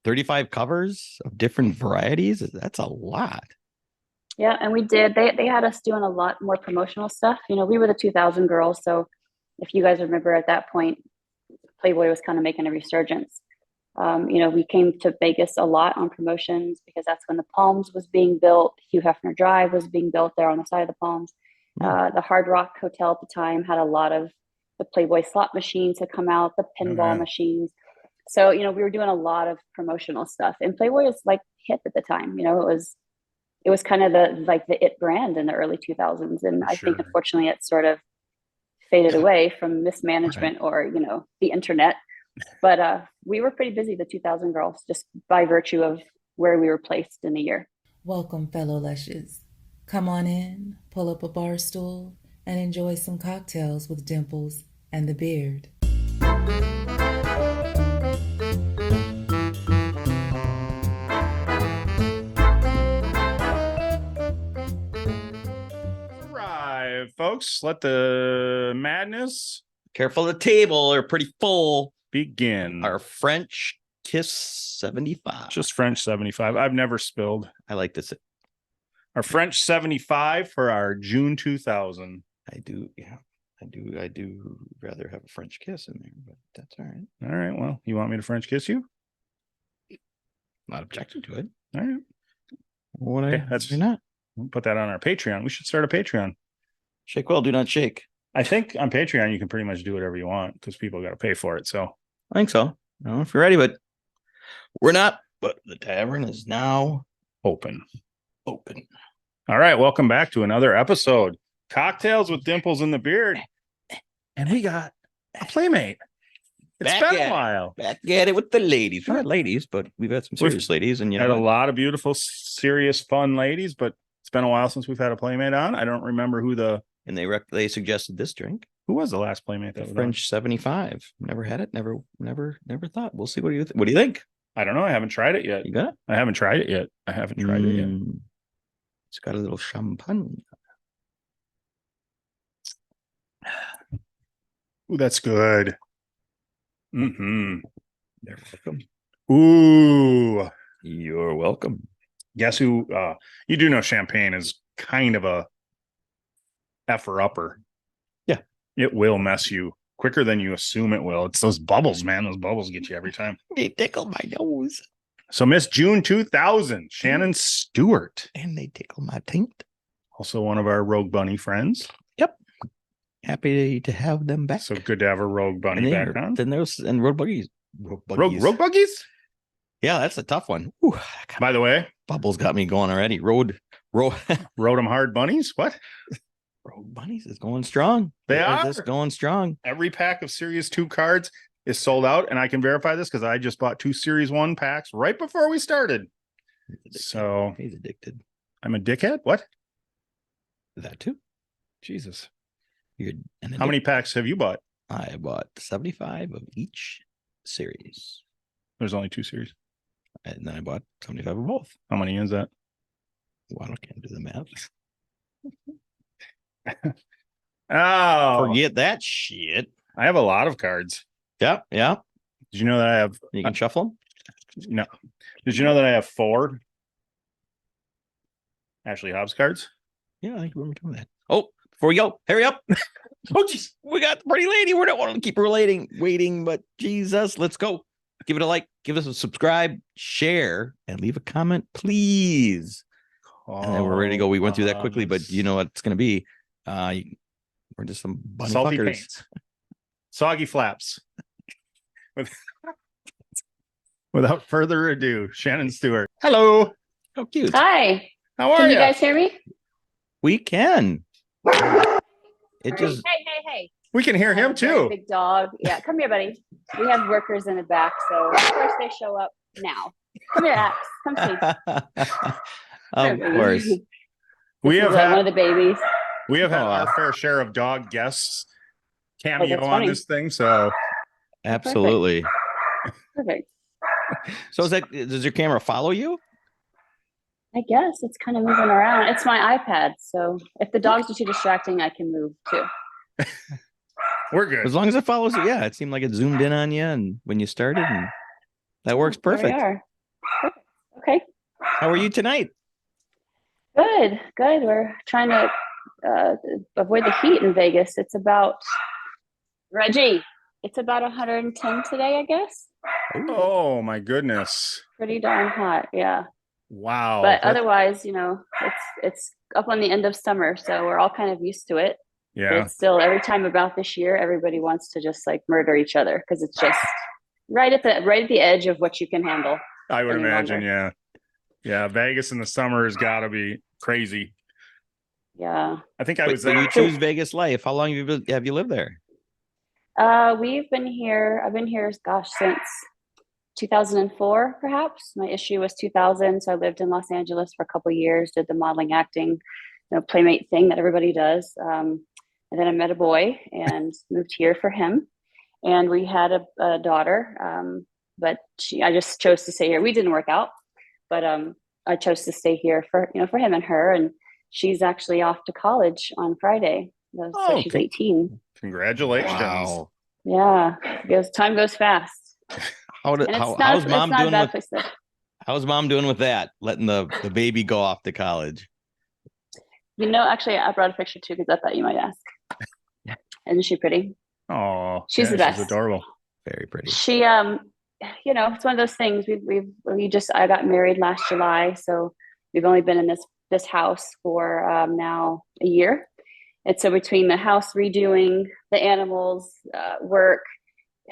35 covers of different varieties. That's a lot. Yeah, and we did. They had us doing a lot more promotional stuff. We were the 2000 girls, so if you guys remember at that point, Playboy was kind of making a resurgence. We came to Vegas a lot on promotions because that's when the Palms was being built. Hugh Hefner Drive was being built there on the side of the Palms. The Hard Rock Hotel at the time had a lot of the Playboy slot machines had come out, the pinball machines. So, we were doing a lot of promotional stuff, and Playboy was like hip at the time. It was kind of the it brand in the early 2000s. And I think unfortunately it sort of faded away from mismanagement or, the internet. But we were pretty busy, the 2000 girls, just by virtue of where we were placed in the year. Welcome, fellow lushes. Come on in, pull up a bar stool, and enjoy some cocktails with Dimples and the Beard. All right, folks, let the madness. Careful, the table are pretty full. Begin. Our French Kiss 75. Just French 75. I've never spilled. I like this. Our French 75 for our June 2000. I do rather have a French kiss in there, but that's all right. All right. Well, you want me to French kiss you? Not objecting to it. All right. That's not. We'll put that on our Patreon. We should start a Patreon. Shake well, do not shake. I think on Patreon you can pretty much do whatever you want because people got to pay for it. So I think so. I don't know if you're ready, but we're not. But the tavern is now open. All right. Welcome back to another episode. Cocktails with Dimples and the Beard. And we got a Playmate. It's been a while. Back at it with the ladies. We're not ladies, but we've had some serious ladies. And had a lot of beautiful, serious, fun ladies, but it's been a while since we've had a Playmate on. I don't remember who and they suggested this drink. Who was the last Playmate? The French 75. Never had it. Never thought. We'll see. What do you think? I don't know. I haven't tried it yet. You got it? I haven't tried it yet. It's got a little champagne. Ooh, that's good. Mm-hmm. You're welcome. Ooh. You're welcome. Guess who? You do know champagne is kind of a effer-upper. Yeah. It will mess you quicker than you assume it will. It's those bubbles, man. Those bubbles get you every time. They tickle my nose. So Miss June 2000, Shannon Stewart. And they tickle my taint. Also one of our Rogue Bunny friends. Yep. Happy to have them back. So good to have a Rogue Bunny back on. Then there's Rogue Buggies. Rogue Buggies? Yeah, that's a tough one. Ooh, by the way, bubbles got me going already. Rode them hard bunnies. What? Rogue Bunnies is going strong. They are just going strong. Every pack of Series 2 cards is sold out, and I can verify this because I just bought 2 Series 1 packs right before we started. So he's addicted. I'm a dickhead. What? That too? Jesus. How many packs have you bought? I bought 75 of each series. There's only 2 series. And then I bought 75 of both. How many is that? Well, I can't do the math. Oh, forget that shit. I have a lot of cards. Yeah. Did you know that I have? You can shuffle them? No. Did you know that I have 4 Ashley Hobbs cards? Yeah, I think we're doing that. Oh, before we go, hurry up. Oh, jeez, we got the pretty lady. We don't want to keep her waiting, but Jesus, let's go. Give it a like, give us a subscribe, share, and leave a comment, please. And then we're ready to go. We went through that quickly, but you know what it's going to be. We're just some bunny salty fuckers. Paints. Soggy flaps. Without further ado, Shannon Stewart. Hello. How cute. Hi. How are Can you? you guys hear me? We can. It just. Hey. We can hear him too. Big dog. Yeah, come here, buddy. We have workers in the back, so of course they show up now. Come here, Axe. Come see. Of course. We have had one of the babies. We have had our fair share of dog guests cameo on this thing, so absolutely. Perfect. So does your camera follow you? I guess it's kind of moving around. It's my iPad, so if the dogs are too distracting, I can move too. We're good. As long as it follows you. Yeah, it seemed like it zoomed in on you and when you started, and that works perfect. Okay. How are you tonight? Good. We're trying to avoid the heat in Vegas. It's about, Reggie, it's about 110 today, I guess. Oh my goodness. Pretty darn hot. Yeah. Wow. But otherwise, it's up on the end of summer, so we're all kind of used to it. But Yeah. it's still, every time about this year, everybody wants to just like murder each other because it's just right at the edge of what you can handle. I would imagine. Longer. Yeah. Vegas in the summer has got to be crazy. Yeah. I think I was So there. you choose Vegas life. How long have you lived there? I've been here, gosh, since 2004, perhaps. My issue was 2000, so I lived in Los Angeles for a couple of years, did the modeling, acting, Playmate thing that everybody does. And then I met a boy and moved here for him. And we had a daughter, but I just chose to stay here. We didn't work out, but I chose to stay here for him and her. And she's actually off to college on Friday, so she's 18. Congratulations! Wow. Yeah, time goes fast. How's mom doing how's mom doing with that? Letting the baby go off to college? Actually, I brought a picture too because I thought you might ask. Isn't she pretty? Oh, she's the best. She's adorable. Very pretty. She, it's one of those things. I got married last July, so we've only been in this house for now a year. And so between the house redoing, the animals, work,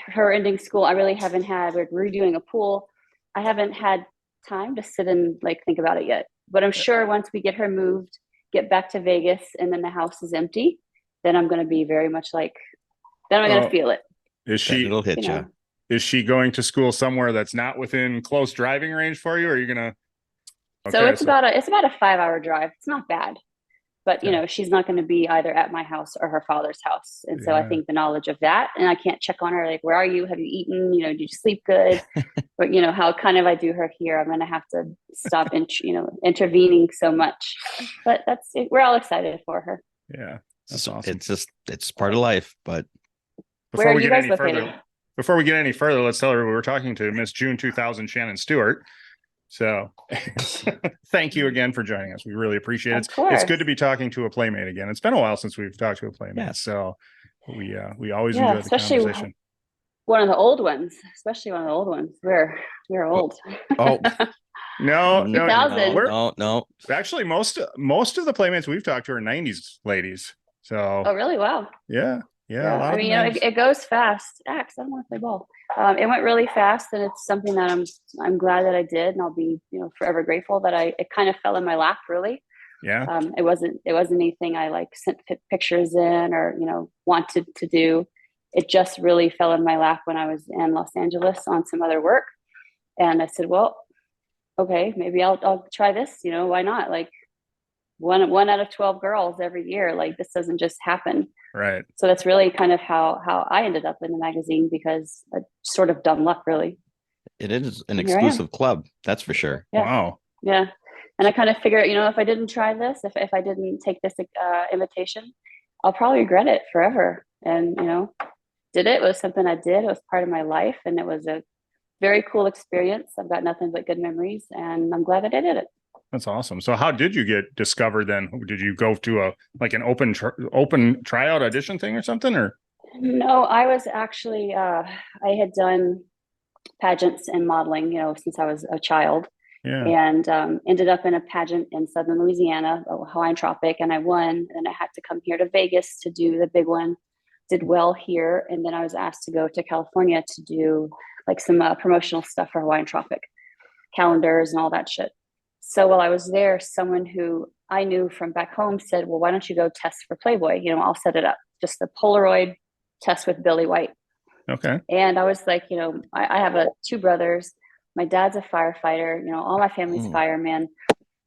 her ending school, I really haven't had. We're redoing a pool. I haven't had time to sit and think about it yet. But I'm sure once we get her moved, get back to Vegas, and then the house is empty, then I'm going to be very much then I'm going to feel it. Is she? It'll hit you. Is she going to school somewhere that's not within close driving range for you? Or are you gonna? Okay, so it's about a 5-hour drive. It's not bad, but she's not going to be either at my house or her father's house. And so I think the knowledge of that, and I can't check on her where are you? Have you eaten? Did you sleep good? But how kind of I do her here, I'm going to have to stop intervening so much. But that's it. We're all excited for her. Yeah, that's awesome. It's part of life. But before we get any further, let's tell her we were talking to Miss June 2000 Shannon Stewart. So thank you again for joining us. We really appreciate it. It's good to be talking to a Playmate again. It's been a while since we've talked to a Playmate. Yeah. So we always enjoy the conversation. One of the old ones, especially one of the old ones. We're old. Oh. No. Actually, most of the Playmates we've talked to are 90s ladies. So oh really? Wow. Yeah. I mean, it goes fast. I don't want to play ball. It went really fast, and it's something that I'm glad that I did, and I'll be forever grateful that it kind of fell in my lap. Really. Yeah. It wasn't anything I sent pictures in or wanted to do. It just really fell in my lap when I was in Los Angeles on some other work, and I said, well, okay, maybe I'll try this. Why not? One out of 12 girls every year. This doesn't just happen. Right. So that's really kind of how I ended up in the magazine, because sort of dumb luck, really. It is an exclusive club, that's for sure. Yeah. Wow. Yeah. And I kind of figured, if I didn't try this, if I didn't take this invitation, I'll probably regret it forever. And, did it. It was something I did. It was part of my life, and it was a very cool experience. I've got nothing but good memories, and I'm glad that I did it. That's awesome. So how did you get discovered then? Did you go to an open tryout audition thing or something, or? No, I was actually, I had done pageants and modeling, since I was a child. Yeah. And ended up in a pageant in Southern Louisiana, Hawaiian Tropic, and I won. And I had to come here to Vegas to do the big one. Did well here, and then I was asked to go to California to do some promotional stuff for Hawaiian Tropic, calendars and all that shit. So while I was there, someone who I knew from back home said, well, why don't you go test for Playboy? I'll set it up. Just the Polaroid test with Billy White. Okay. And I was like, I have two brothers. My dad's a firefighter. All my family's firemen.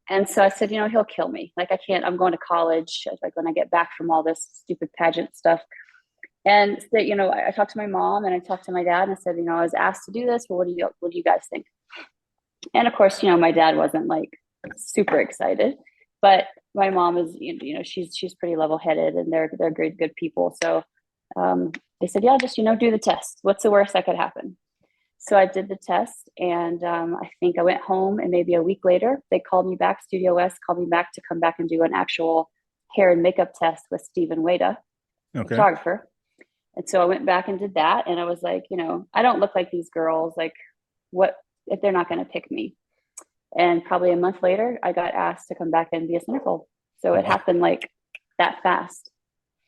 And so I said, he'll kill me. I can't, I'm going to college. When I get back from all this stupid pageant stuff. And so, I talked to my mom and I talked to my dad and I said, I was asked to do this. Well, what do you guys think? And of course, my dad wasn't super excited, but my mom is, she's pretty level-headed, and they're good people. So they said, yeah, just, do the test. What's the worst that could happen? So I did the test, and I think I went home, and maybe a week later, they called me back. Studio West called me back to come back and do an actual hair and makeup test with Stephen Wada, photographer. And so I went back and did that, and I was like, I don't look like these girls. Like, what if they're not going to pick me? And probably a month later, I got asked to come back and be a centerfold. So it happened like that fast.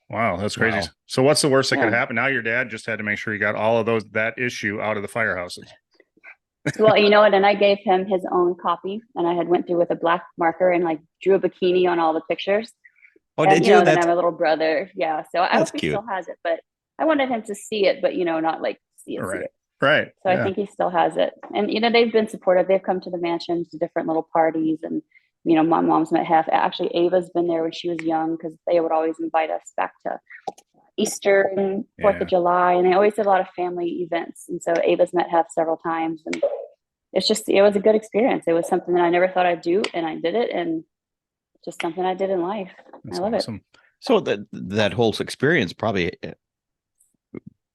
Wow, that's crazy. Wow. So what's the worst that could happen? Now your dad just had to make sure he got all of that issue out of the firehouses. Well, you know what? And I gave him his own copy, and I had went through with a black marker and like drew a bikini on all the pictures. Oh, and, did you? Then I have a little brother. Yeah. So I hope he cute. still has it, but I wanted him to see it, but not like see it. Right. So I think he still has it. And, they've been supportive. They've come to the mansion to different little parties, and, my mom's met half. Actually, Ava's been there when she was young, because they would always invite us back to Easter and 4th of July. And they always did a lot of family events. And so Ava's met half several times. And it was a good experience. It was something that I never thought I'd do, and I did it. And just something I did in life. That's I love awesome. it. So that whole experience probably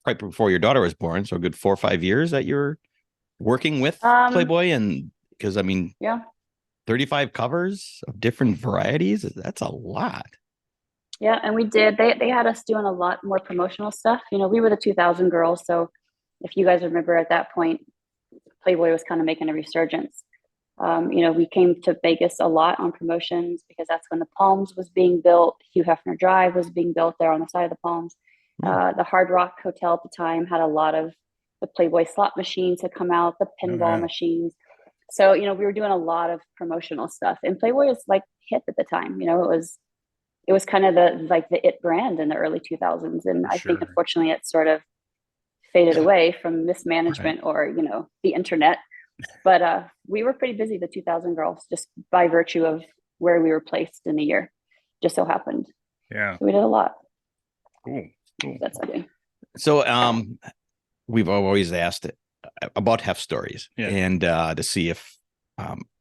right before your daughter was born. So a good 4 or 5 years that you're working with Playboy, and because 35 covers of different varieties. That's a lot. Yeah, and we did. They had us doing a lot more promotional stuff. We were the 2000 girls, so if you guys remember at that point, Playboy was kind of making a resurgence. We came to Vegas a lot on promotions, because that's when the Palms was being built. Hugh Hefner Drive was being built there on the side of the Palms. The Hard Rock Hotel at the time had a lot of the Playboy slot machines had come out, the pinball machines. So, we were doing a lot of promotional stuff, and Playboy was like hip at the time. It was kind of the it brand in the early 2000s. And I think, unfortunately, it sort of faded away from mismanagement or, the internet. But we were pretty busy, the 2000 girls, just by virtue of where we were placed in the year. Just so happened. Yeah. So we did a lot. Cool. That's okay. So we've always asked about Hef stories, and to see if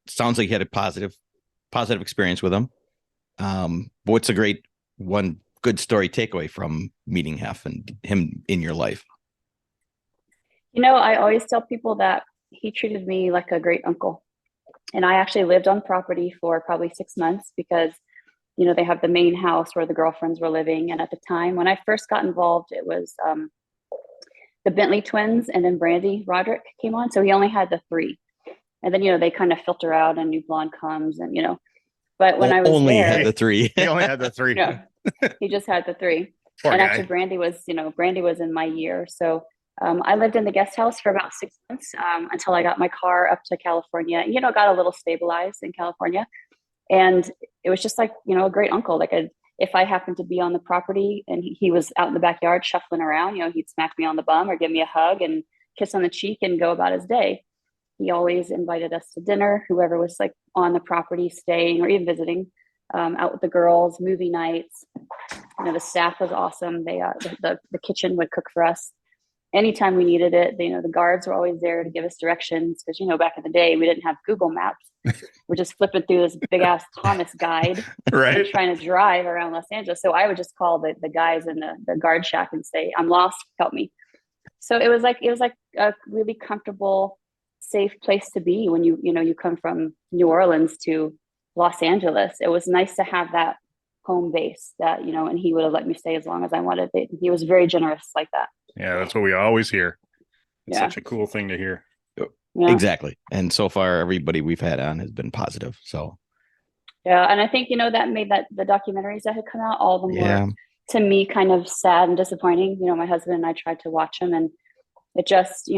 sounds like you had a positive experience with them. What's a good story takeaway from meeting Hef and him in your life? I always tell people that he treated me like a great uncle. And I actually lived on property for probably 6 months, because, they have the main house where the girlfriends were living. And at the time when I first got involved, it was the Bentley twins, and then Brandy Roderick came on. So he only had the 3. And then, they kind of filter out, and new blonde comes, and, but when I was only there, had the 3. He only had the 3. No, he just had the 3. Poor and guy. Actually, Brandy was in my year. So I lived in the guest house for about 6 months until I got my car up to California. Got a little stabilized in California. And it was just like, a great uncle. Like, if I happened to be on the property and he was out in the backyard shuffling around, he'd smack me on the bum or give me a hug and kiss on the cheek and go about his day. He always invited us to dinner, whoever was like on the property staying or even visiting, out with the girls, movie nights. The staff was awesome. They the kitchen would cook for us anytime we needed it. The guards were always there to give us directions, because back in the day we didn't have Google Maps. We're just flipping through this big ass Thomas guide, right, and trying to drive around Los Angeles. So I would just call the guys in the guard shack and say, "I'm lost, help me." So it was like a really comfortable, safe place to be when you come from New Orleans to Los Angeles. It was nice to have that home base that, and he would have let me stay as long as I wanted. He was very generous like that. Yeah, that's what we always hear. It's such a cool thing to hear. Yeah. Exactly. And so far, everybody we've had on has been positive. So yeah, and I think that made the documentaries that had come out all the more to me kind of sad and disappointing. My husband and I tried to watch them, and it just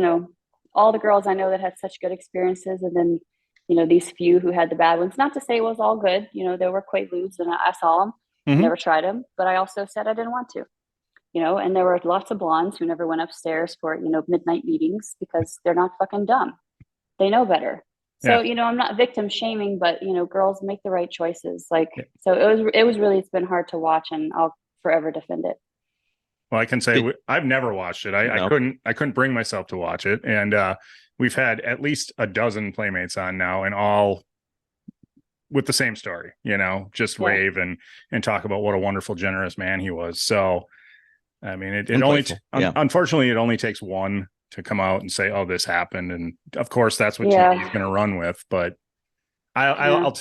all the girls I know that had such good experiences, and then these few who had the bad ones. Not to say it was all good. There were Quaaludes, and I saw them. Mm-hmm. Never tried them, but I also said I didn't want to. And there were lots of blondes who never went upstairs for midnight meetings, because they're not fucking dumb. They know better. So I'm not victim shaming, but girls make the right choices. So it's been hard to watch, and I'll forever defend it. Well, I can say I've never watched it. I couldn't bring myself to watch it, and we've had at least a dozen Playmates on now, and all with the same story. Just rave and talk about what a wonderful, generous man he was. So, I mean, unfortunately, it only takes one to come out and say, oh, this happened. And of course that's what TV is going to run with, but I'll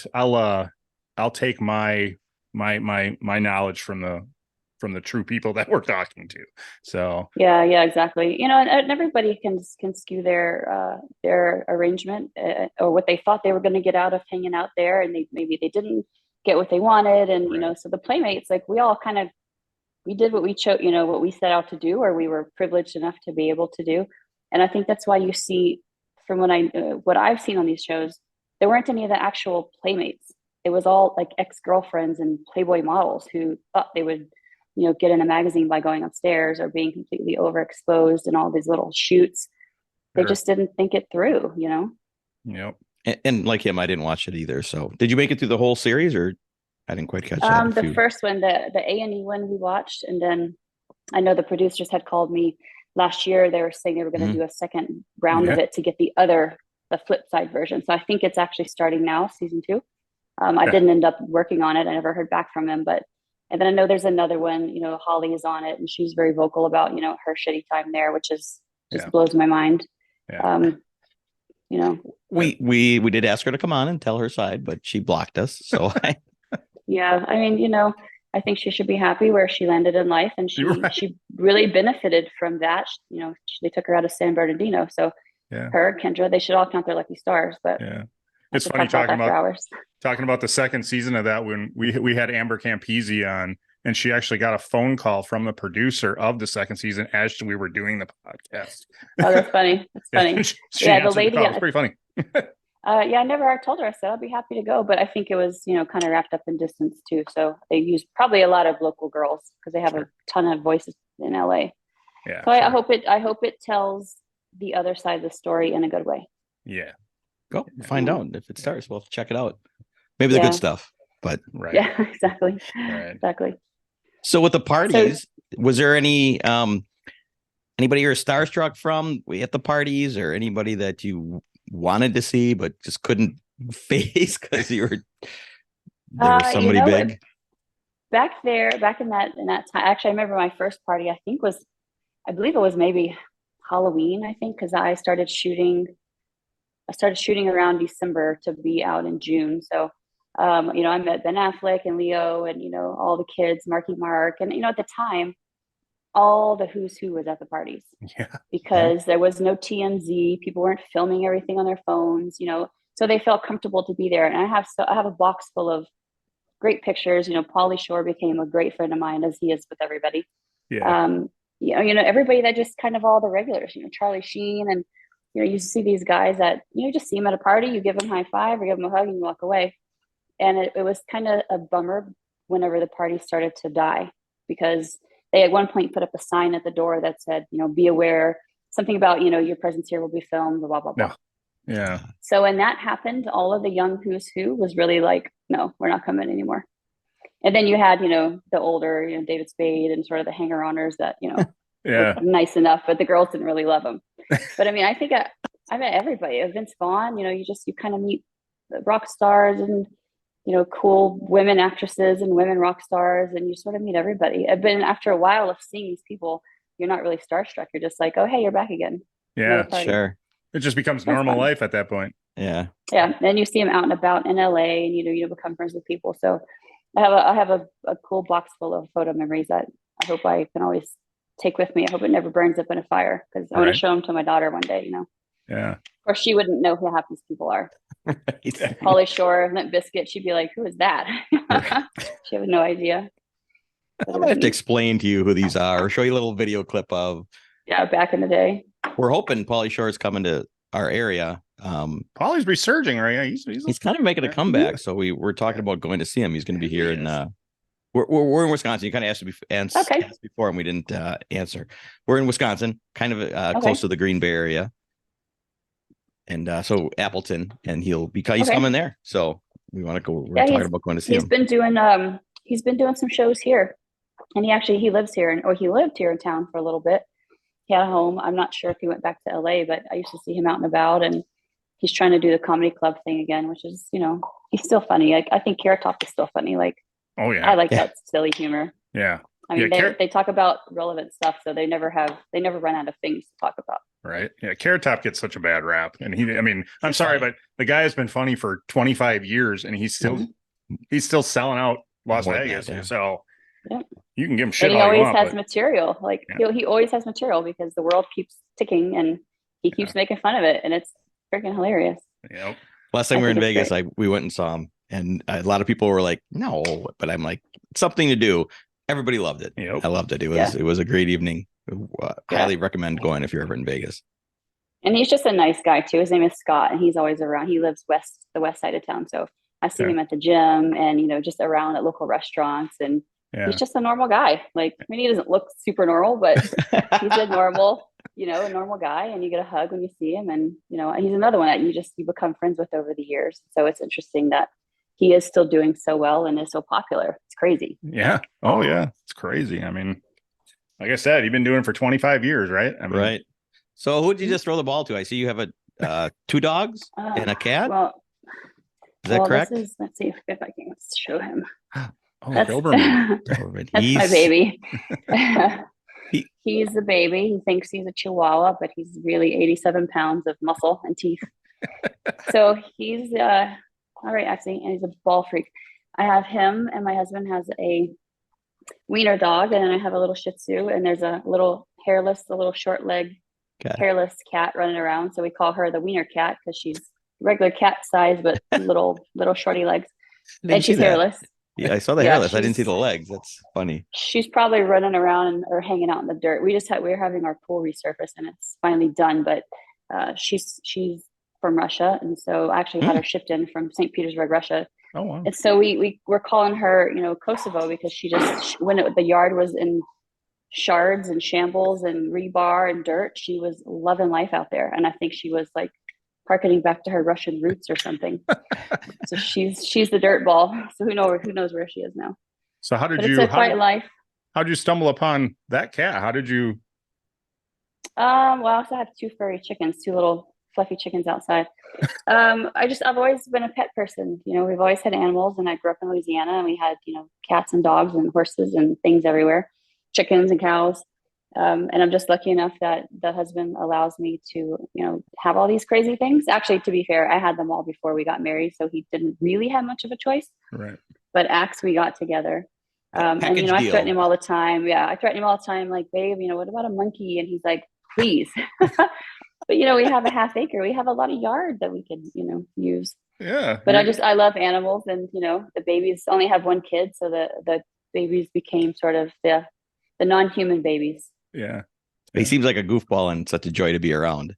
take my knowledge from the true people that we're talking to. So yeah, exactly. And everybody can skew their arrangement or what they thought they were going to get out of hanging out there, and maybe they didn't get what they wanted. And right. So the Playmates, like we all we did what we chose, what we set out to do, or we were privileged enough to be able to do. And I think that's why you see, from what I've seen on these shows, there weren't any of the actual Playmates. It was all like ex-girlfriends and Playboy models who thought they would, get in a magazine by going upstairs or being completely overexposed in all these little shoots. They just didn't think it through, Yep. And like him, I didn't watch it either. So did you make it through the whole series, or I didn't quite catch that? The first one, the A&E one we watched, and then I know the producers had called me last year. They were saying they were going to do a second round of it to get the flip side version. So I think it's actually starting now, season 2. I didn't end up working on it. I never heard back from him, and then I know there's another one, Holly is on it, and she's very vocal about, her shitty time there, which is just blows my mind. Yeah. We did ask her to come on and tell her side, but she blocked us. So yeah, I mean, I think she should be happy where she landed in life, and she really benefited from that. They took her out of San Bernardino, so her, Kendra, they should all count their lucky stars. But it's funny talking about the second season of that, when we had Amber Campese on, and she actually got a phone call from the producer of the second season as we were doing the podcast. Oh, that's funny. That's funny. The lady, it was pretty funny. I told her, I said, I'll be happy to go. But I think it was, kind of wrapped up in distance too. So they used probably a lot of local girls because they have a ton of voices in LA. Yeah. So I hope it tells the other side of the story in a good way. Yeah. Go find out if it starts. We'll check it out. Maybe the good stuff, but yeah, exactly. Right. Exactly. So with the parties, was there anybody you're starstruck from at the parties, or anybody that you wanted to see but just couldn't face because there was somebody big? Back in that time, actually, I remember my first party. I believe it was maybe Halloween. I think because I started shooting around December to be out in June. So, I met Ben Affleck and Leo and, all the kids, Marky Mark. And, at the time, all the who's who was at the parties because there was no TMZ. People weren't filming everything on their phones, so they felt comfortable to be there. And I have a box full of great pictures. Pauly Shore became a great friend of mine, as he is with everybody. Yeah. Everybody that just kind of all the regulars, Charlie Sheen, and you see these guys that just see them at a party, you give them a high five or give them a hug and you walk away. And it was kind of a bummer whenever the party started to die, because they at one point put up a sign at the door that said, be aware, something about, your presence here will be filmed, blah, blah, blah. No. Yeah. So when that happened, all of the young who's who was really like, no, we're not coming anymore. And then you had, the older, David Spade and sort of the hanger-oners that, were nice enough, but the girls didn't really love them. But I mean, I think I met everybody. Vince Vaughn, you kind of meet rock stars and, cool women actresses and women rock stars, and you sort of meet everybody. But after a while of seeing these people, you're not really starstruck. You're just like, oh, hey, you're back again. Yeah, sure. It just becomes normal life at that point. Yeah. Yeah. Then you see them out and about in LA, and, you become friends with people. So I have a cool box full of photo memories that I hope I can always take with me. I hope it never burns up in a fire, because I want to show them to my daughter one day, Yeah. Or she wouldn't know who half these people are. Right. Pauly Shore, Limp Bizkit, she'd be like, who is that? She had no idea. I'm going to have to explain to you who these are, or show you a little video clip of. Yeah, back in the day. We're hoping Pauly Shore is coming to our area. Pauly's resurging, right? He's kind of making a comeback. So we're talking about going to see him. He's going to be here in we're in Wisconsin. You kind of asked before, and we didn't answer. We're in Wisconsin, kind of close to the Green Bay area, and so Appleton, and he's coming there. So we want to go. We're talking about going to see him. He's been doing some shows here, and he lives here, or he lived here in town for a little bit. He had a home. I'm not sure if he went back to LA, but I used to see him out and about, and he's trying to do the comedy club thing again, which is, he's still funny. I think Carrot Top is still funny. Like, oh yeah, I like that silly humor. Yeah. I mean, they talk about relevant stuff, so they never run out of things to talk about. Right. Yeah. Carrot Top gets such a bad rap. And I'm sorry, but the guy has been funny for 25 years and he's still selling out Las Vegas. So you can give him shit. And he always has material. Like he always has material because the world keeps ticking and he keeps making fun of it. And it's freaking hilarious. Yep. Last time we were in Vegas, we went and saw him. And a lot of people were like, no, but I'm like, something to do. Everybody loved it. Yep. I loved it. It was a great evening. Highly recommend going if you're ever in Vegas. And he's just a nice guy too. His name is Scott, and he's always around. He lives the west side of town, so I've seen him at the gym and just around at local restaurants. And he's just a normal guy. Like, I mean, he doesn't look super normal, but he's a normal guy. And you get a hug when you see him. And he's another one that you become friends with over the years. So it's interesting that he is still doing so well and is so popular. It's crazy. Yeah. Oh yeah, it's crazy. I mean, like I said, you've been doing it for 25 years, right? Right. So who did you just throw the ball to? I see you have 2 dogs and a cat. Is that correct? Let's see if I can show him. Doberman. That's my baby. He's a baby. He thinks he's a Chihuahua, but he's really 87 pounds of muscle and teeth. So he's all right, actually, and he's a ball freak. I have him, and my husband has a wiener dog, and then I have a little Shih Tzu, and there's a little short leg, hairless cat running around. So we call her the wiener cat because she's regular cat size, but little shorty legs, and she's hairless. Yeah, I saw the hairless. I didn't see the legs. That's funny. She's probably running around or hanging out in the dirt. We were having our pool resurface, and it's finally done. But she's from Russia, and so I actually had her shipped in from St. Petersburg, Russia. Oh wow! And so we're calling her, Kosovo, because when the yard was in shards and shambles and rebar and dirt, she was loving life out there, and I think she was like harkening back to her Russian roots or something. So she's the dirt ball. So who knows where she is now? So it's a quiet life. How did you stumble upon that cat? How did you? Well, I also have 2 furry chickens, 2 little fluffy chickens outside. I've always been a pet person. We've always had animals, and I grew up in Louisiana, and we had, cats and dogs and horses and things everywhere, chickens and cows. And I'm just lucky enough that the husband allows me to, have all these crazy things. Actually, to be fair, I had them all before we got married, so he didn't really have much of a choice. Right. But Axe, we got together. And I threaten him all the time. Yeah, I threaten him all the time, like, babe, what about a monkey? And he's like, please. But we have a half acre. We have a lot of yard that we could, use. Yeah. But I love animals, and the babies only have 1 kid, so the babies became sort of the non-human babies. Yeah. He seems like a goofball and such a joy to be around.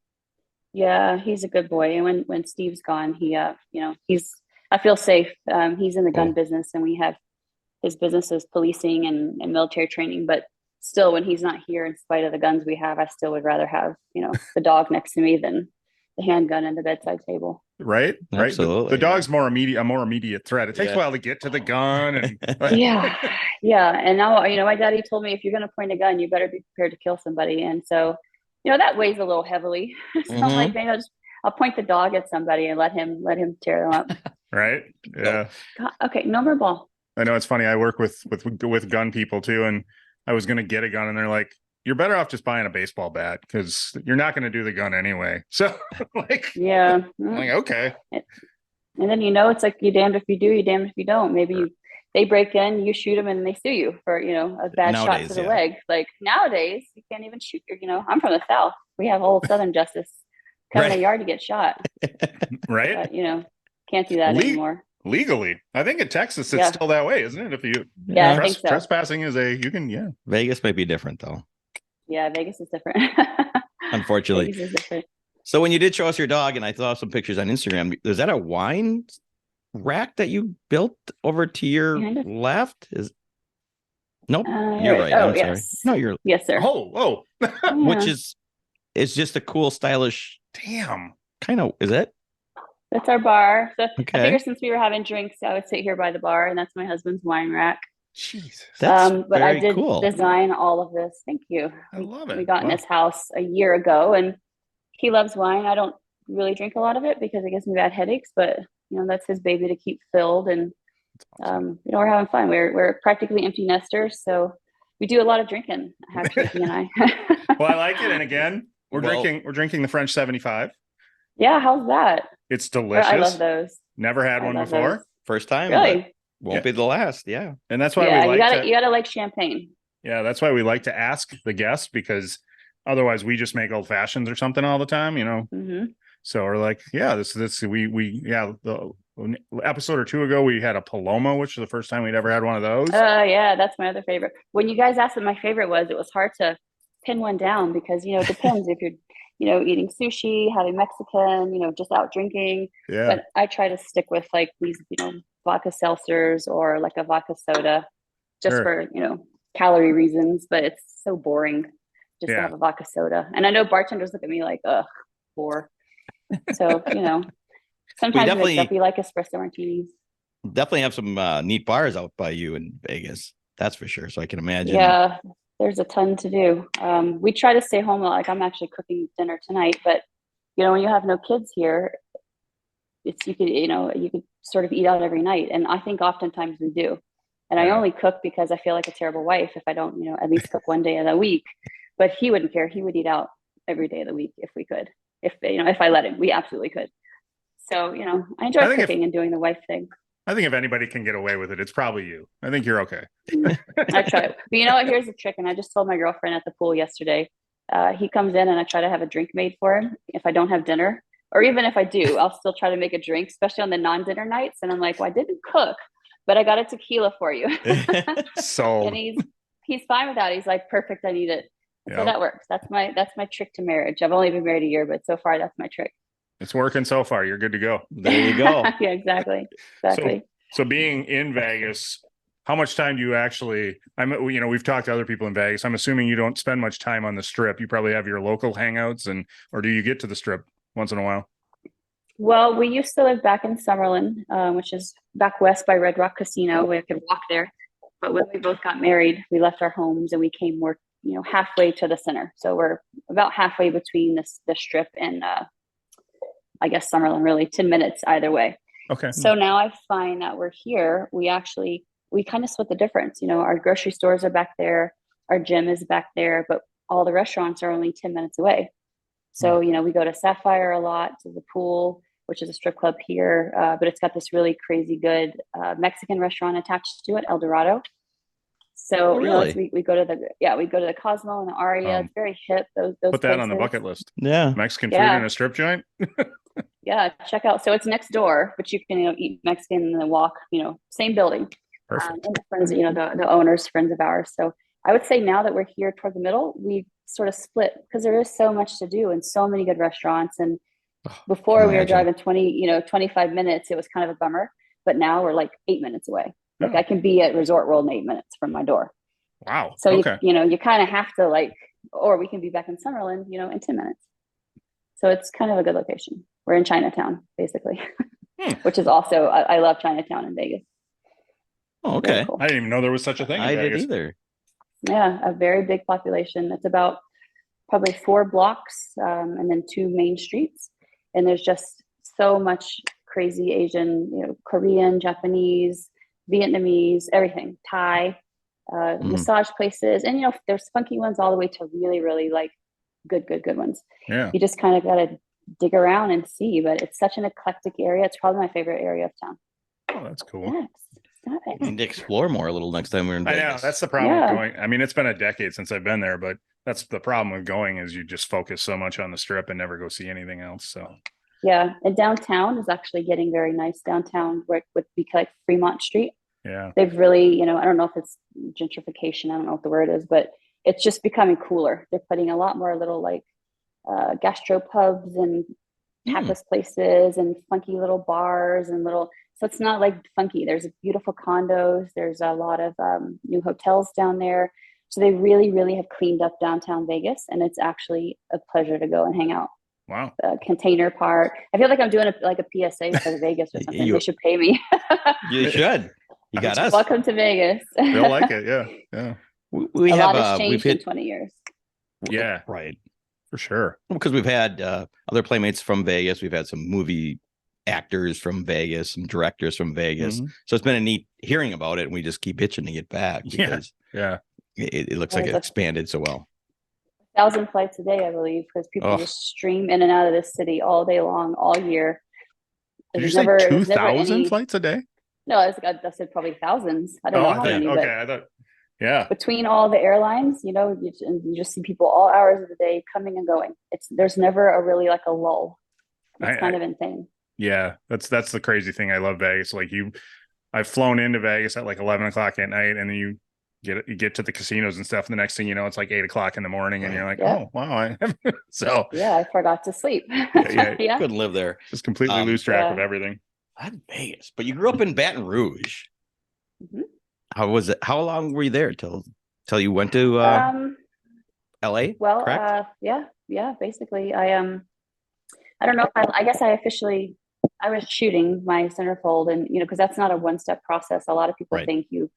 Yeah, he's a good boy. And when Steve's gone, I feel safe. He's in the gun business, and we have his business is policing and military training, but still, when he's not here, in spite of the guns we have, I still would rather have, the dog next to me than the handgun and the bedside table. Right. Absolutely. The dog's a more immediate threat. It takes a while to get to the gun. And yeah. And now, my daddy told me, if you're going to point a gun, you better be prepared to kill somebody. And so, that weighs a little heavily. So I'm like, maybe I'll point the dog at somebody and let him tear them up. Right. Yeah. God, okay. No more ball. I know it's funny. I work with gun people too. And I was going to get a gun, and they're like, you're better off just buying a baseball bat because you're not going to do the gun anyway. So yeah. I'm like, okay. And then, it's like, you damned if you do, you damned if you don't. Maybe they break in, you shoot them, and they sue you for, a bad shot to the leg. Like nowadays, you can't even shoot I'm from the South. We have old Southern justice come in the yard to get shot. Right. But, can't do that anymore. Legally, I think in Texas it's still that way, isn't it? If you I think so. Trespassing is Vegas might be different though. Yeah, Vegas is different. Unfortunately. Vegas is different. So when you did show us your dog, and I saw some pictures on Instagram, is that a wine rack that you built over to your left? Nope, you're right. I'm sorry. No, you're yes, sir. Oh, which is just a cool, stylish. Damn, kind of is it? That's our bar. So I figured since we were having drinks, I would sit here by the bar, and that's my husband's wine rack. Jesus, that's but I did cool. Design all of this. Thank you. I love it. We got in his house a year ago, and he loves wine. I don't really drink a lot of it because it gives me bad headaches, but that's his baby to keep filled, and we're having fun. We're practically empty nesters, so We do a lot of drinking, actually, he and I. Well, I like it. And again, we're drinking the French 75. Yeah, how's that? It's delicious. I love those. Never had one before. Those. First time. Really? Won't be the last. Yeah. And that's why we like you gotta like champagne. Yeah, that's why we like to ask the guests, because otherwise we just make old fashions or something all the time, you know. Mm-hmm. So we're like, yeah, the episode or two ago we had a Paloma, which was the first time we'd ever had one of those. Yeah, that's my other favorite. When you guys asked what my favorite was, it was hard to pin one down because, you know, it depends if you're, you know, eating sushi, having Mexican, you know, just out drinking. Yeah. But I try to stick with like these, you know, vodka seltzers or like a vodka soda just for, you know, calorie reasons, but it's so boring just to have a vodka soda. And I know bartenders look at me like, ugh, bore. So, you know, sometimes we like espresso martinis. Definitely have some neat bars out by you in Vegas. That's for sure. So I can imagine. Yeah, there's a ton to do. We try to stay home. Like I'm actually cooking dinner tonight, but you know, when you have no kids here, you could sort of eat out every night. And I think oftentimes we do. And I only cook because I feel like a terrible wife if I don't, you know, at least cook one day of the week. But he wouldn't care. He would eat out every day of the week if we could. If I let him, we absolutely could. So, you know, I enjoy cooking and doing the wife thing. I think if anybody can get away with it, it's probably you. I think you're okay. I try. But you know what? Here's the trick. And I just told my girlfriend at the pool yesterday, he comes in and I try to have a drink made for him if I don't have dinner. Or even if I do, I'll still try to make a drink, especially on the non-dinner nights. And I'm like, well, I didn't cook, but I got a tequila for you. So and he's fine with that. He's like, perfect, I need it. So that works. That's my trick to marriage. I've only been married a year, but so far that's my trick. It's working so far. You're good to go. There you go. Yeah, exactly. So being in Vegas, how much time do you actually, we've talked to other people in Vegas. I'm assuming you don't spend much time on the strip. You probably have your local hangouts or do you get to the strip once in a while? Well, we used to live back in Summerlin, which is back west by Red Rock Casino. We could walk there. But when we both got married, we left our homes and we came more, you know, halfway to the center. So we're about halfway between the strip and I guess Summerlin, really 10 minutes either way. Okay. So now I find that we're here. We kind of split the difference. You know, our grocery stores are back there. Our gym is back there, but all the restaurants are only 10 minutes away. So, you know, we go to Sapphire a lot, to the pool, which is a strip club here. But it's got this really crazy good Mexican restaurant attached to it, El Dorado. So really? we go to the Cosmo and the Aria. It's very hip. Those put that places on the bucket list. Yeah. Mexican food in a strip joint. Yeah, check out. So it's next door, but you can, you know, eat Mexican and then walk, you know, same building. Perfect. And friends, you know, the owners, friends of ours. So I would say now that we're here toward the middle, we sort of split because there is so much to do and so many good restaurants. And before we were driving 25 minutes, it was kind of a bummer. But now we're like 8 minutes away. Like I can be at Resort World in 8 minutes from my door. Wow. So you kind of have to or we can be back in Summerlin, you know, in 10 minutes. So it's kind of a good location. We're in Chinatown, basically, which is also, I love Chinatown in Vegas. Oh, okay. Cool. I didn't even know there was such a thing. I didn't either. Yeah, a very big population. It's about probably 4 blocks and then 2 main streets. And there's just so much crazy Asian, you know, Korean, Japanese, Vietnamese, everything, Thai, massage places. And, you know, there's funky ones all the way to really, really like good ones. Yeah. You just kind of got to dig around and see, but it's such an eclectic area. It's probably my favorite area of town. Oh, that's cool. Yes. Stop it. We need to explore more a little next time we're in Vegas. I know that's the problem with going. I mean, it's been a decade since I've been there, but that's the problem with going is you just focus so much on the strip and never go see anything else. So yeah, and downtown is actually getting very nice. Downtown where it would be like Fremont Street. Yeah, they've really, you know, I don't know if it's gentrification, I don't know what the word is, but it's just becoming cooler. They're putting a lot more little like gastro pubs and tapas places and funky little bars and so it's not like funky. There's beautiful condos. There's a lot of new hotels down there. So they really, really have cleaned up downtown Vegas, and it's actually a pleasure to go and hang out. Wow. Container Park. I feel like I'm doing a PSA for Vegas or something. They should pay me. You should. You got us. Welcome to Vegas. They'll like it. Yeah. Yeah. A lot has changed in 20 years. Yeah. Right. For sure. Because we've had other Playmates from Vegas. We've had some movie actors from Vegas, some directors from Vegas. So it's been a neat hearing about it, and we just keep itching to get back. Because yeah. It looks like it expanded so well. 1,000 flights a day, I believe, because people just stream in and out of this city all day long, all year. Did you say 2,000 flights a day? No, I said probably thousands. I don't know how many. Okay, I thought, yeah. Between all the airlines, you know, you just see people all hours of the day coming and going. There's never a really like a lull. It's kind of insane. Yeah, that's the crazy thing. I love Vegas. Like I've flown into Vegas at like 11 o'clock at night, and then you get to the casinos and stuff. And the next thing you know, it's like 8 o'clock in the morning, and you're like, oh wow. So yeah, I forgot to sleep. Yeah. Couldn't live there. Just completely lose track of everything. Not Vegas, but you grew up in Baton Rouge. Mm-hmm. How was it? How long were you there till you went to LA? Well, yeah, basically. I don't know. I guess I was shooting my centerfold, and because that's not a one-step process. A lot of people think you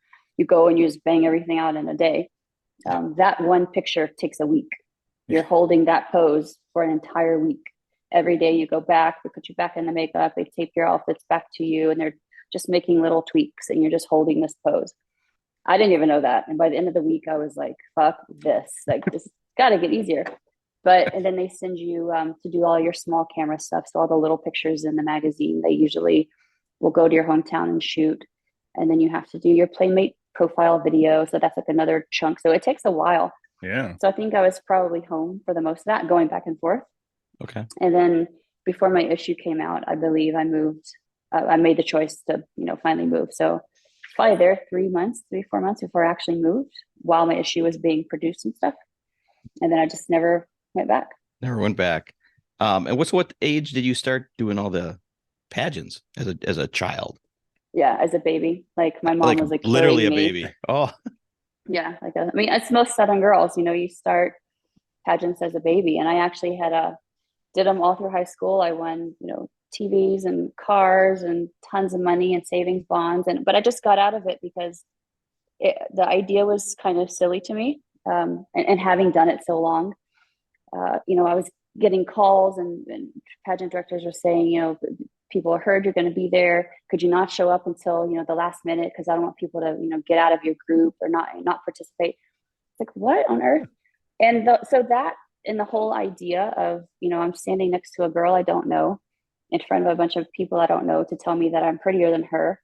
go and you just bang everything out in a day. That one picture takes a week. You're holding that pose for an entire week. Every day you go back, they put you back in the makeup, they tape your outfits back to you, and they're just making little tweaks, and you're just holding this pose. I didn't even know that. And by the end of the week, I was like, fuck this. Like, this got to get easier. And then they send you to do all your small camera stuff. So all the little pictures in the magazine, they usually will go to your hometown and shoot. And then you have to do your Playmate profile video. So that's like another chunk. So it takes a while. Yeah. So I think I was probably home for the most of that, going back and forth. Okay. And then before my issue came out, I believe I moved. I made the choice to, finally move. So probably there 3 months, 4 months before I actually moved, while my issue was being produced and stuff. And then I just never went back. Never went back. And what age did you start doing all the pageants as a child? Yeah, as a baby. Like my mom was like literally a baby. Oh. Yeah, it's most Southern girls. You start pageants as a baby, and I actually did them all through high school. I won, TVs and cars and tons of money and savings bonds, but I just got out of it because the idea was kind of silly to me. And having done it so long, I was getting calls and pageant directors were saying, people heard you're going to be there. Could you not show up until, the last minute? Because I don't want people to, get out of your group or not participate. It's like, what on earth? And so that, and the whole idea of, I'm standing next to a girl I don't know in front of a bunch of people I don't know to tell me that I'm prettier than her.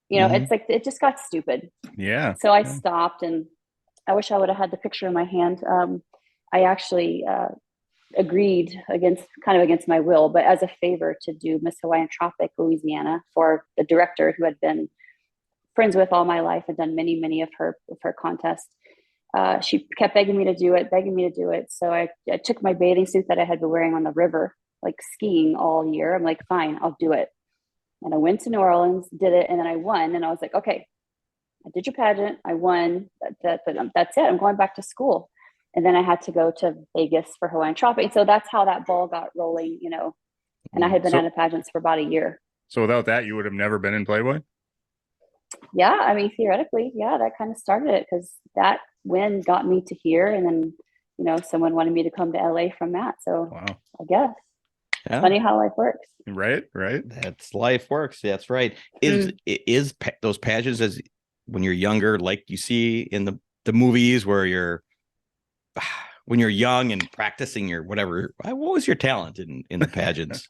It's like, it just got stupid. Yeah. So I stopped, and I wish I would have had the picture in my hand. I actually agreed against my will, but as a favor, to do Miss Hawaiian Tropic Louisiana for the director who had been friends with all my life and done many, many of her contests. She kept begging me to do it. So I took my bathing suit that I had been wearing on the river, like skiing all year. I'm like, fine, I'll do it. And I went to New Orleans, did it, and then I won. And I was like, okay, I did your pageant, I won. That's it. I'm going back to school. And then I had to go to Vegas for Hawaiian Tropic. So that's how that ball got rolling, And I had been out of pageants for about a year. So without that, you would have never been in Playboy? Yeah, theoretically, yeah, that kind of started it, because that win got me to here. And then, someone wanted me to come to LA from that. So wow. I guess. Yeah. It's funny how life works. Right. That's life works. That's right. Is those pageants, as when you're younger, like you see in the movies where when you're young and practicing your whatever, what was your talent in the pageants?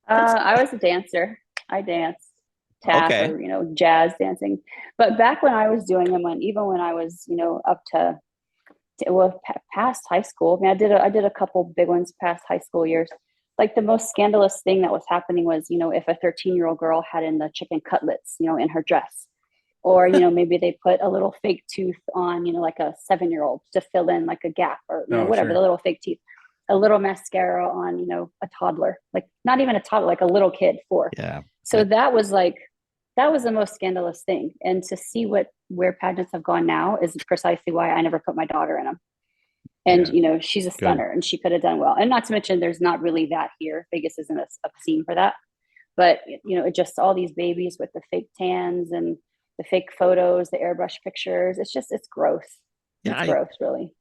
I was a dancer. I danced tap or, jazz dancing. But back when I was doing them, even when I was, up to past high school, I did a couple big ones past high school years. Like the most scandalous thing that was happening was, if a 13-year-old girl had in the chicken cutlets, in her dress, or, maybe they put a little fake tooth on, like a 7-year-old to fill in like a gap or whatever, the little fake teeth, a little mascara on, a toddler, like not even a toddler, like a little kid, 4. Yeah. So that was the most scandalous thing. And to see where pageants have gone now is precisely why I never put my daughter in them. And, she's a stunner and she could have done well. And not to mention, there's not really that here. Vegas isn't a scene for that. But, it just all these babies with the fake tans and the fake photos, the airbrush pictures. It's gross. It's gross, really.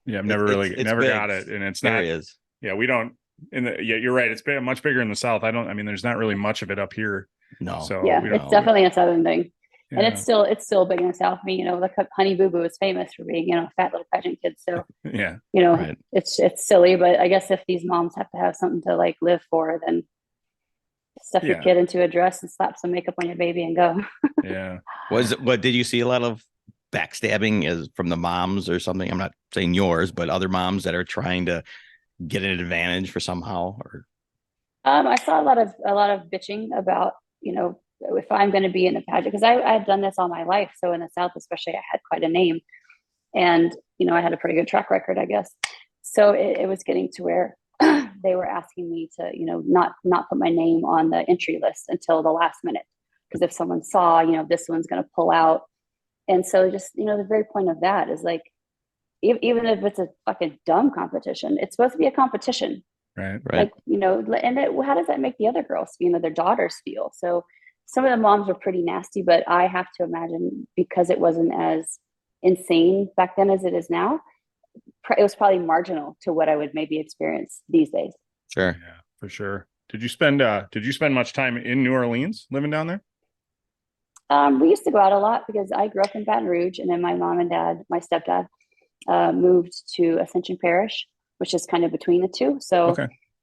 Yeah, I've never got it. And it's not. Yeah, we don't. You're right. It's much bigger in the South. There's not really much of it up here. No. So yeah, it's definitely a Southern thing. And it's still big in the South. I mean, the Honey Boo Boo is famous for being, a fat little pageant kid. So, yeah, right. it's silly, but I guess if these moms have to have something to like live for, then stuff your kid into a dress and slap some makeup on your baby and go. Yeah. What did you see a lot of backstabbing as from the moms or something? I'm not saying yours, but other moms that are trying to get an advantage for somehow, or I saw a lot of bitching about, if I'm going to be in a pageant, because I had done this all my life. So in the South, especially, I had quite a name, and, I had a pretty good track record, I guess. So it was getting to where they were asking me to, not put my name on the entry list until the last minute. Because if someone saw, this one's going to pull out. And so just, the very point of that is like, even if it's a fucking dumb competition, it's supposed to be a competition. Right. Like, and how does that make the other girls, their daughters feel? So some of the moms were pretty nasty, but I have to imagine because it wasn't as insane back then as it is now, it was probably marginal to what I would maybe experience these days. Sure. Yeah, for sure. Did you spend much time in New Orleans living down there? We used to go out a lot because I grew up in Baton Rouge, and then my mom and dad, my stepdad, moved to Ascension Parish, which is kind of between the two. So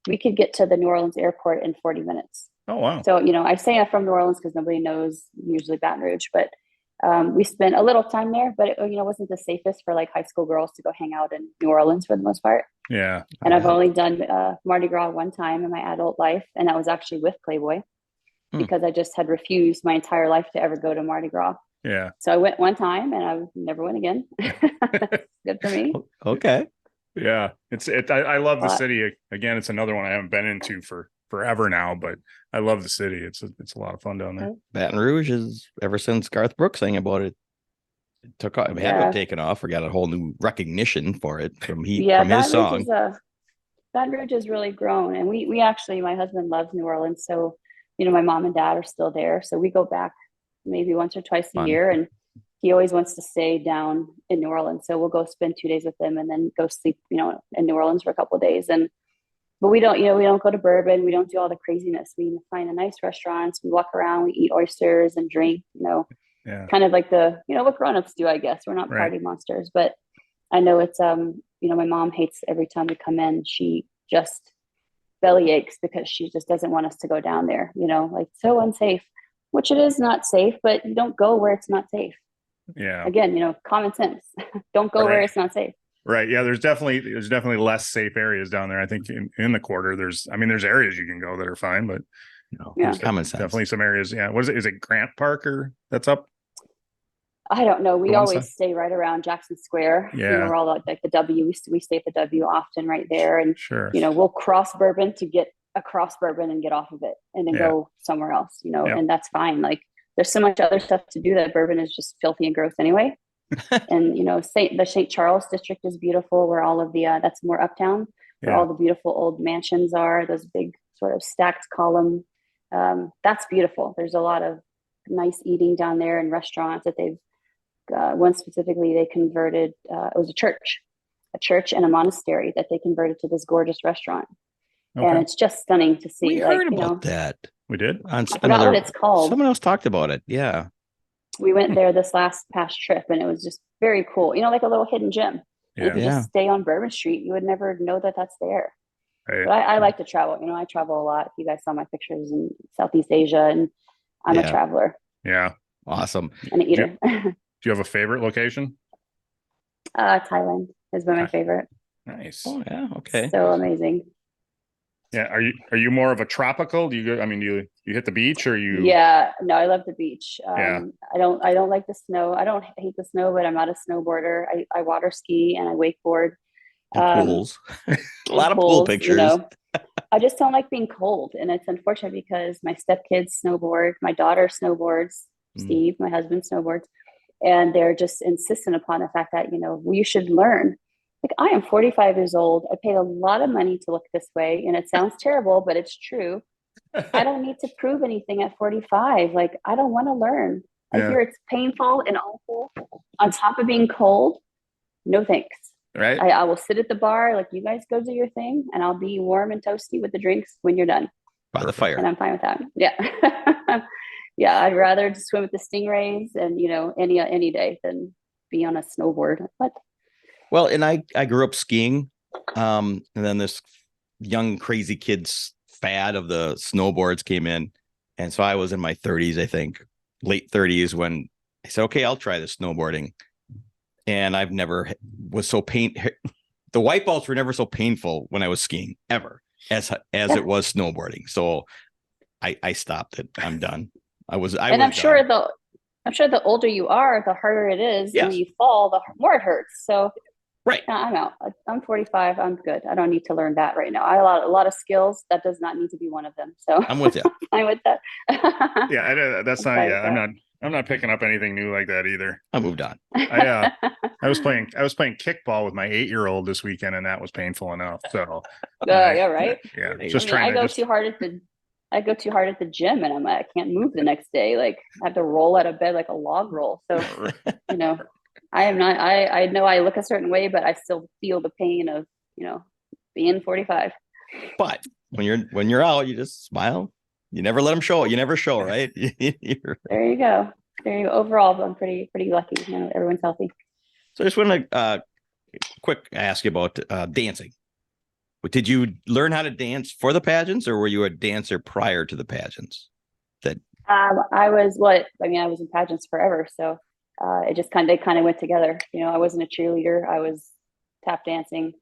we could get to the New Orleans airport in 40 minutes. Oh, wow. So, I say I'm from New Orleans because nobody knows usually Baton Rouge, but we spent a little time there, but it, wasn't the safest for like high school girls to go hang out in New Orleans for the most part. Yeah. And I've only done Mardi Gras one time in my adult life, and that was actually with Playboy because I just had refused my entire life to ever go to Mardi Gras. Yeah. So I went one time and I never went again. Good for me. Okay. Yeah. I love the city. Again, it's another one I haven't been into for forever now, but I love the city. It's a lot of fun down there. Baton Rouge is, ever since Garth Brooks sang about it, took off. It had to have taken off or got a whole new recognition for it from his song. Baton Rouge has really grown, and we actually, my husband loves New Orleans, so my mom and dad are still there, so we go back maybe once or twice a year, and he always wants to stay down in New Orleans, so we'll go spend 2 days with him and then go sleep in New Orleans for a couple of days. But we don't go to Bourbon, we don't do all the craziness. We find a nice restaurants, we walk around, we eat oysters and drink, kind of like what grown-ups do, I guess. We're not party monsters, but I know it's my mom hates every time we come in. She just belly aches because she just doesn't want us to go down there, like so unsafe, which it is not safe, but you don't go where it's not safe. Yeah. Again, common sense. Don't go where it's not safe. Right. Yeah. There's definitely less safe areas down there. I think in the quarter, there's areas you can go that are fine, but there's common sense. Definitely some areas. Yeah. What is it? Is it Grant Park or that's up? I don't know. We always stay right around Jackson Square. Yeah. We're all like the W. We stay at the W often right there. And, sure. We'll cross Bourbon to get across Bourbon and get off of it and then go somewhere else, and that's fine. Like there's so much other stuff to do that Bourbon is just filthy and gross anyway. And, the St. Charles district is beautiful where all of the, that's more uptown, where all the beautiful old mansions are, those big sort of stacked column. That's beautiful. There's a lot of nice eating down there and restaurants that they've, one specifically they converted, it was a church and a monastery that they converted to this gorgeous restaurant. And it's just stunning to see. We heard about that. We did. I forgot what it's called. Someone else talked about it. Yeah. We went there this past trip, and it was just very cool. Like a little hidden gem. Yeah. If you just stay on Bourbon Street, you would never know that that's there. Right. But I like to travel. I travel a lot. You guys saw my pictures in Southeast Asia, and I'm a traveler. Yeah. Awesome. And an eater. Do you have a favorite location? Thailand has been my favorite. Nice. Oh yeah. Okay. So amazing. Yeah. Are you more of a tropical? Do you go? I mean, you hit the beach, or you? Yeah. No, I love the beach. I don't like the snow. I don't hate the snow, but I'm not a snowboarder. I water ski and I wakeboard. Pools. A lot of pool pictures. I just don't like being cold, and it's unfortunate because my stepkids snowboard, my daughter snowboards, Steve, my husband snowboards, and they're just insistent upon the fact that we should learn. Like, I am 45 years old. I paid a lot of money to look this way, and it sounds terrible, but it's true. I don't need to prove anything at 45. Like, I don't want to learn. I hear it's painful and awful on top of being cold. No thanks. Right. I will sit at the bar, like, you guys go do your thing, and I'll be warm and toasty with the drinks when you're done. By the fire. And I'm fine with that. Yeah. Yeah, I'd rather just swim with the stingrays and, any day than be on a snowboard. What? Well, and I grew up skiing. And then this young crazy kid's fad of the snowboards came in. And so I was in my 30s, I think, late 30s, when I said, okay, I'll try the snowboarding. And I've never was so the wipeouts were never so painful when I was skiing ever as it was snowboarding. So I stopped it. I'm done. I'm sure the older you are, the harder it is. Yes. When you fall, the more it hurts. So right. I'm out. I'm 45. I'm good. I don't need to learn that right now. I have a lot of skills. That does not need to be one of them. So I'm with you. I'm with that. Yeah, that's not. Yeah, I'm not picking up anything new like that either. I moved on. I was playing kickball with my 8-year-old this weekend, and that was painful enough. So yeah, right. Yeah, I go too hard at the gym, and I can't move the next day. Like, I have to roll out of bed like a log roll. So I am not. I know I look a certain way, but I still feel the pain of being 45. But when you're out, you just smile. You never let them show it. You never show, right? There you go. Overall, I'm pretty lucky. Everyone's healthy. So I just want to quick ask you about dancing. Did you learn how to dance for the pageants, or were you a dancer prior to the pageants? I was in pageants forever, so it just kind of went together. I wasn't a cheerleader. I was tap dancing,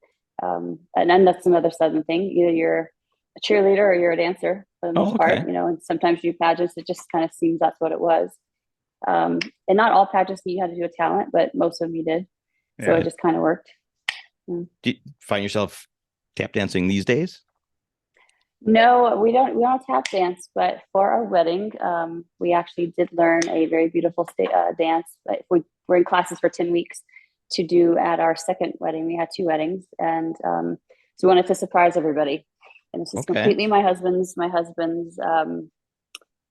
and then that's another southern thing. Either you're a cheerleader or you're a dancer for the most part. And sometimes you do pageants. It just kind of seems that's what it was. And not all pageants you had to do a talent, but most of them you did. So it just kind of worked. Do you find yourself tap dancing these days? No, we don't tap dance, but for our wedding, we actually did learn a very beautiful dance. We were in classes for 10 weeks to do at our second wedding. We had 2 weddings, and so we wanted to surprise everybody. And this is completely my husband's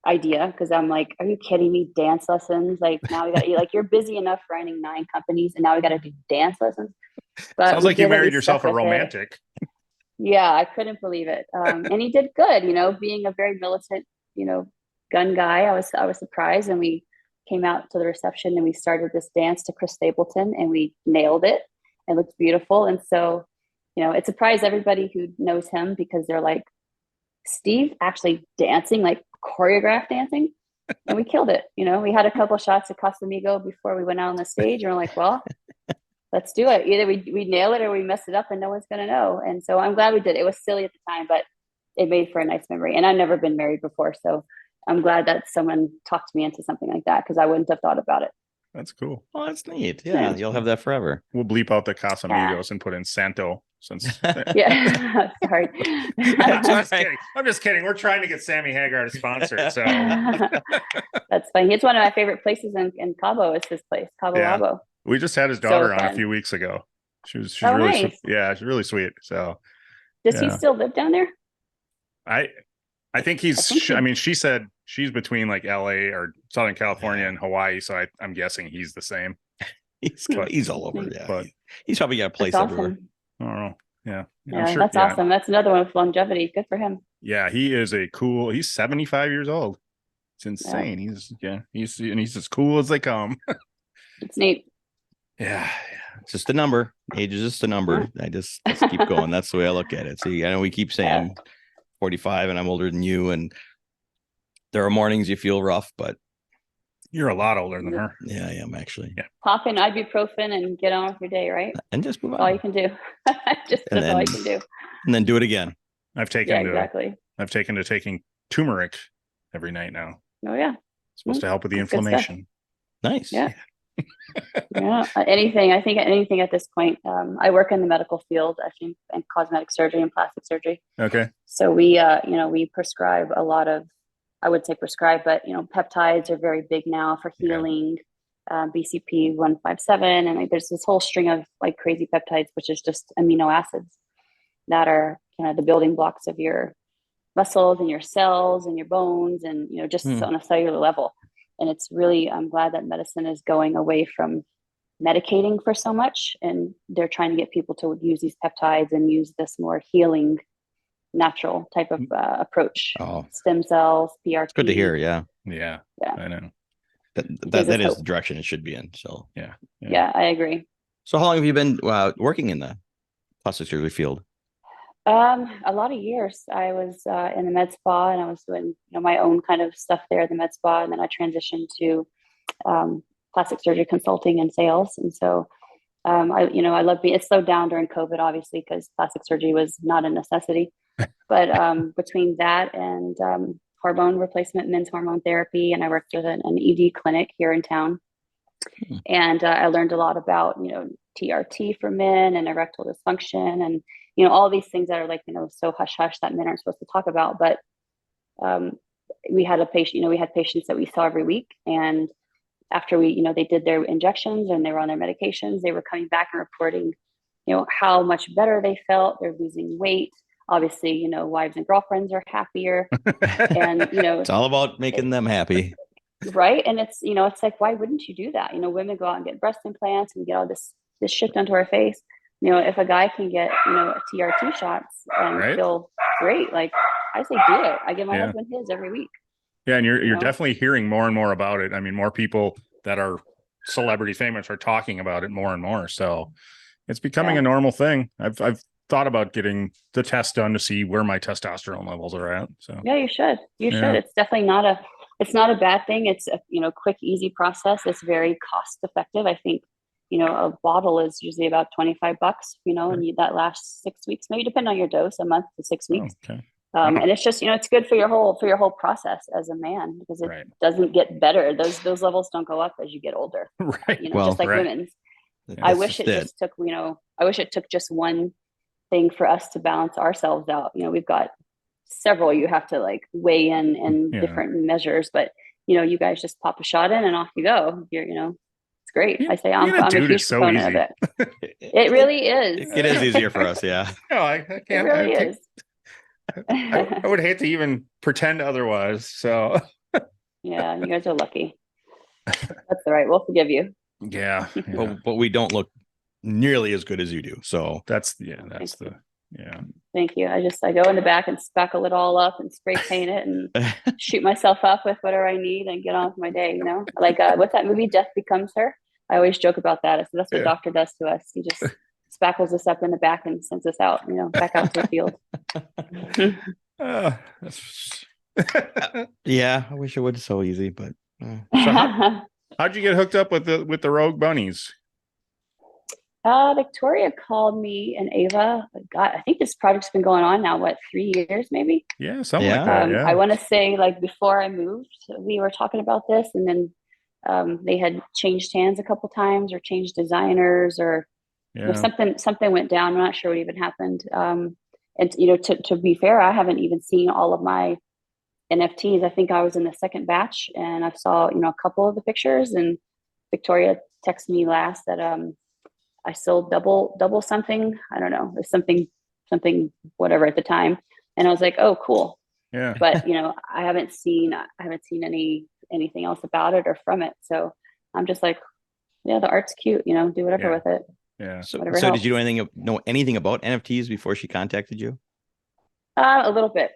idea, because I'm like, are you kidding me? Dance lessons? Like, now we got you're busy enough running 9 companies, and now we got to do dance lessons. But sounds like you married yourself a romantic. Yeah, I couldn't believe it. And he did good, being a very militant, gun guy. I was surprised, and we came out to the reception and we started this dance to Chris Stapleton, and we nailed it. It looked beautiful. And so, it surprised everybody who knows him, because they're like, Steve actually dancing, like choreographed dancing. And we killed it. We had a couple shots of Casamigo before we went out on the stage, and we're like, well, let's do it. Either we nail it or we mess it up, and no one's going to know. And so I'm glad we did. It was silly at the time, but it made for a nice memory. And I've never been married before, so I'm glad that someone talked me into something like that, because I wouldn't have thought about it. That's cool. Oh, that's neat. Yeah, you'll have that forever. We'll bleep out the Casamigos and put in Santo. Since yeah, sorry. I'm just kidding. We're trying to get Sammy Hagar to sponsor it. So that's funny. It's one of my favorite places in Cabo. Is his place, Cabo Wabo. We just had his daughter on a few weeks ago. She's really nice. She's really sweet. So does he still live down there? I think he's. She said she's between like LA or Southern California and Hawaii. So I'm guessing he's the same. He's all over. Yeah, but he's probably got a place everywhere. I don't know. Yeah. Yeah, sure, that's awesome. That's another one with longevity. Good for him. Yeah, he is he's 75 years old. It's insane. Yeah. He's as cool as they come. It's neat. Yeah. It's just a number. Age is just a number. I just keep going. That's the way I look at it. See, I know we keep saying 45 and I'm older than you, and there are mornings you feel rough, but you're a lot older than her. Yeah, I am actually. Yeah. Pop in ibuprofen and get on with your day, right? And just move on. That's all you can do. That's all you can do. And then do it again. I've taken to taking turmeric every night now. Oh yeah. It's supposed to help with the inflammation. Nice. Yeah. Yeah. Anything at this point. I work in the medical field, actually, in cosmetic surgery and plastic surgery. Okay. So we prescribe a lot of, I would say prescribe, but peptides are very big now for healing. BCP 157, and there's this whole string of like crazy peptides, which is just amino acids that are the building blocks of your muscles and your cells and your bones, and just on a cellular level. And it's really, I'm glad that medicine is going away from medicating for so much, and they're trying to get people to use these peptides and use this more healing natural type of approach. Oh, stem cells, PRP. it's good to hear. Yeah. I know that is the direction it should be in. So yeah, I agree. So how long have you been working in the plastic surgery field? A lot of years. I was in the med spa, and I was doing my own kind of stuff there at the med spa, and then I transitioned to plastic surgery consulting and sales. And so I love being. It slowed down during COVID, obviously, because plastic surgery was not a necessity. But between that and hormone replacement, men's hormone therapy, and I worked with an ED clinic here in town. And I learned a lot about, TRT for men and erectile dysfunction and, all these things that are like, so hush hush that men aren't supposed to talk about. But we had we had patients that we saw every week. And after they did their injections and they were on their medications, they were coming back and reporting, how much better they felt. They're losing weight. Obviously, wives and girlfriends are happier. And, it's all about making them happy. Right. And it's, it's like, why wouldn't you do that? Women go out and get breast implants and get all this shit done to our face. If a guy can get, TRT shots and feel great, like I say, do it. I give my husband his every week. Yeah. And you're definitely hearing more and more about it. I mean, more people that are celebrity famous are talking about it more and more. So it's becoming a normal thing. I've thought about getting the test done to see where my testosterone levels are at. So yeah, you should. It's definitely not a bad thing. It's a quick, easy process. It's very cost effective. I think a bottle is usually about $25, and that lasts 6 weeks, maybe depending on your dose, a month to 6 weeks. Okay. And it's just it's good for your whole process as a man, because it doesn't get better. Those levels don't go up as you get older. Right. Just like women's. I wish it just took I wish it took just one thing for us to balance ourselves out. We've got several you have to like weigh in different measures, but you guys just pop a shot in and off you go. It's great. I say I'm a huge proponent of it. It really is. It is easier for us. Yeah. No, I can't. It really is. I would hate to even pretend otherwise. So yeah, you guys are lucky. That's all right. We'll forgive you. Yeah. But we don't look nearly as good as you do. So that's Thank you. I go in the back and spackle it all up and spray paint it and shoot myself up with whatever I need and get on with my day. Like what's that movie, Death Becomes Her? I always joke about that. So that's what doctor does to us. He just spackles us up in the back and sends us out, back out to the field. Yeah, I wish it was so easy, but so how'd you get hooked up with the Rogue Bunnies? Victoria called me and Ava. God, I think this project's been going on now, 3 years maybe? Yeah, something like that. I want to say like before I moved, we were talking about this, and then they had changed hands a couple times or changed designers or something went down. I'm not sure what even happened. And to be fair, I haven't even seen all of my NFTs. I think I was in the second batch, and I saw a couple of the pictures, and Victoria texted me last that I sold double something. I don't know. It's something whatever at the time. And I was like, oh, cool. Yeah. But I haven't seen anything else about it or from it. So I'm just like, yeah, the art's cute, do whatever with it. Yeah. So did you know anything about NFTs before she contacted you? A little bit.